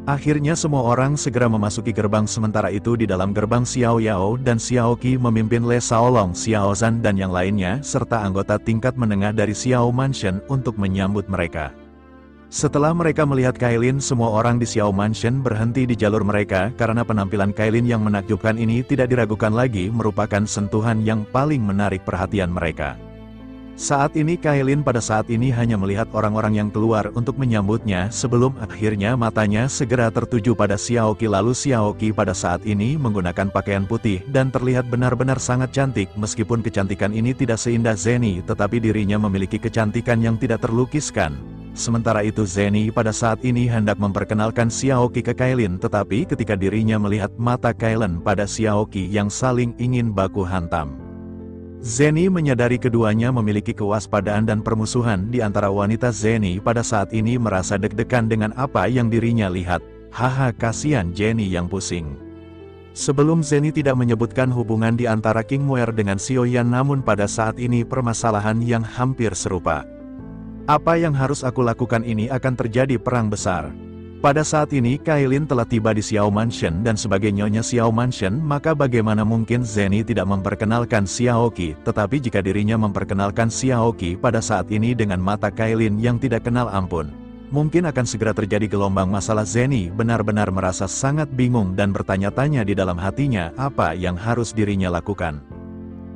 Akhirnya semua orang segera memasuki gerbang. Sementara itu di dalam gerbang Xiao Yao dan Xiao Qi memimpin Le Shaolong, Xiao Zhan dan yang lainnya, serta anggota tingkat menengah dari Xiao Mansion untuk menyambut mereka. Setelah mereka melihat Kailin, semua orang di Xiao Mansion berhenti di jalur mereka, karena penampilan Kailin yang menakjubkan ini tidak diragukan lagi merupakan sentuhan yang paling menarik perhatian mereka. Saat ini Kailin pada saat ini hanya melihat orang-orang yang keluar untuk menyambutnya, sebelum akhirnya matanya segera tertuju pada Xiao Qi. Lalu Xiao Qi pada saat ini menggunakan pakaian putih dan terlihat benar-benar sangat cantik. Meskipun kecantikan ini tidak seindah Zeni, tetapi dirinya memiliki kecantikan yang tidak terlukiskan. Sementara itu Zeni pada saat ini hendak memperkenalkan Xiao Qi ke Kailin, tetapi ketika dirinya melihat mata Kailin pada Xiao Qi yang saling ingin baku hantam, Zeni menyadari keduanya memiliki kewaspadaan dan permusuhan di antara wanita. Zeni pada saat ini merasa deg-degan dengan apa yang dirinya lihat. Haha, kasihan Zeni yang pusing. Sebelum Zeni tidak menyebutkan hubungan di antara King Muer dengan Xiao Yan, namun pada saat ini permasalahan yang hampir serupa. Apa yang harus aku lakukan? Ini akan terjadi perang besar. Pada saat ini Kailin telah tiba di Xiao Mansion dan sebagai nyonya Xiao Mansion, maka bagaimana mungkin Zeni tidak memperkenalkan Xiao Qi? Tetapi jika dirinya memperkenalkan Xiao Qi pada saat ini dengan mata Kailin yang tidak kenal ampun, mungkin akan segera terjadi gelombang masalah. Zeni benar-benar merasa sangat bingung dan bertanya-tanya di dalam hatinya apa yang harus dirinya lakukan.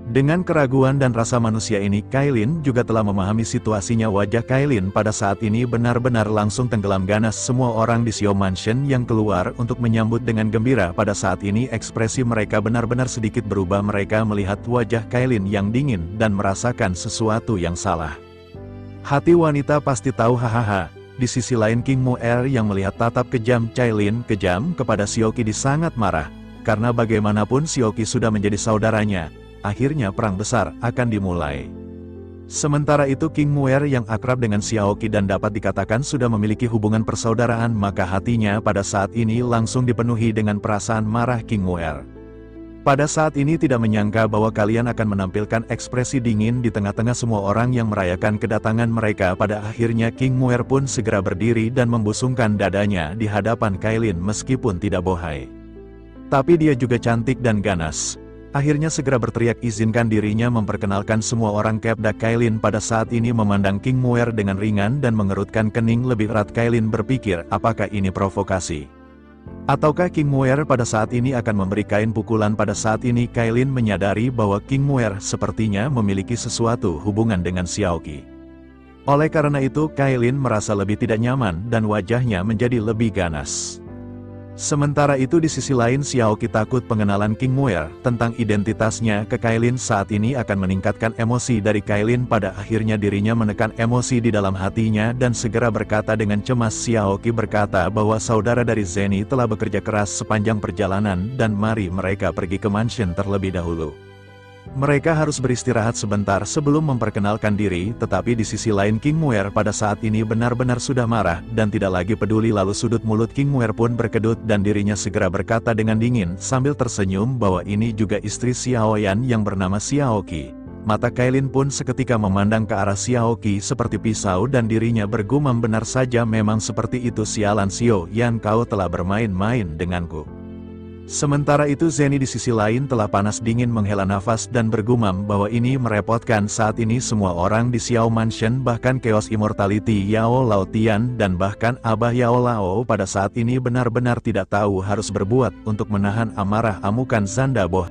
Dengan keraguan dan rasa manusia ini, Kailin juga telah memahami situasinya. Wajah Kailin pada saat ini benar-benar langsung tenggelam ganas. Semua orang di Xiao Mansion yang keluar untuk menyambut dengan gembira. Pada saat ini ekspresi mereka benar-benar sedikit berubah. Mereka melihat wajah Kailin yang dingin dan merasakan sesuatu yang salah. Hati wanita pasti tahu, hahaha. Di sisi lain King Muer yang melihat tatap kejam Kailin kejam kepada Xiao Qi sangat marah. Karena bagaimanapun Xiao Qi sudah menjadi saudaranya. Akhirnya perang besar akan dimulai. Sementara itu King Muer yang akrab dengan Xiao Qi dan dapat dikatakan sudah memiliki hubungan persaudaraan, maka hatinya pada saat ini langsung dipenuhi dengan perasaan marah. King Muer pada saat ini tidak menyangka bahwa kalian akan menampilkan ekspresi dingin di tengah-tengah semua orang yang merayakan kedatangan mereka. Pada akhirnya King Muer pun segera berdiri dan membusungkan dadanya di hadapan Kailin. Meskipun tidak bohai, tapi dia juga cantik dan ganas. Akhirnya segera berteriak, izinkan dirinya memperkenalkan semua orang. Kepada Kailin pada saat ini memandang King Muer dengan ringan dan mengerutkan kening lebih erat. Kailin berpikir, apakah ini provokasi? Ataukah King Muer pada saat ini akan memberi kain pukulan? Pada saat ini Kailin menyadari bahwa King Muer sepertinya memiliki sesuatu hubungan dengan Xiao Qi. Oleh karena itu Kailin merasa lebih tidak nyaman dan wajahnya menjadi lebih ganas. Sementara itu di sisi lain Xiao Qi takut pengenalan King Muer tentang identitasnya ke Kailin saat ini akan meningkatkan emosi dari Kailin. Pada akhirnya dirinya menekan emosi di dalam hatinya dan segera berkata dengan cemas. Xiao Qi berkata bahwa saudara dari Zeni telah bekerja keras sepanjang perjalanan dan mari mereka pergi ke mansion terlebih dahulu. Mereka harus beristirahat sebentar sebelum memperkenalkan diri. Tetapi di sisi lain King Muer pada saat ini benar-benar sudah marah dan tidak lagi peduli. Lalu sudut mulut King Muer pun berkedut dan dirinya segera berkata dengan dingin sambil tersenyum bahwa ini juga istri Xiao Yan yang bernama Xiao Qi. Mata Kailin pun seketika memandang ke arah Xiao Qi seperti pisau dan dirinya bergumam, benar saja, memang seperti itu. Sialan Xiao Yan, kau telah bermain-main denganku. Sementara itu Zeni di sisi lain telah panas dingin menghela nafas dan bergumam bahwa ini merepotkan. Saat ini semua orang di Xiao Mansion, bahkan Chaos Immortality, Yao Lao Tian dan bahkan Abah Yao Lao pada saat ini benar-benar tidak tahu harus berbuat untuk menahan amarah amukan Zanda Boh.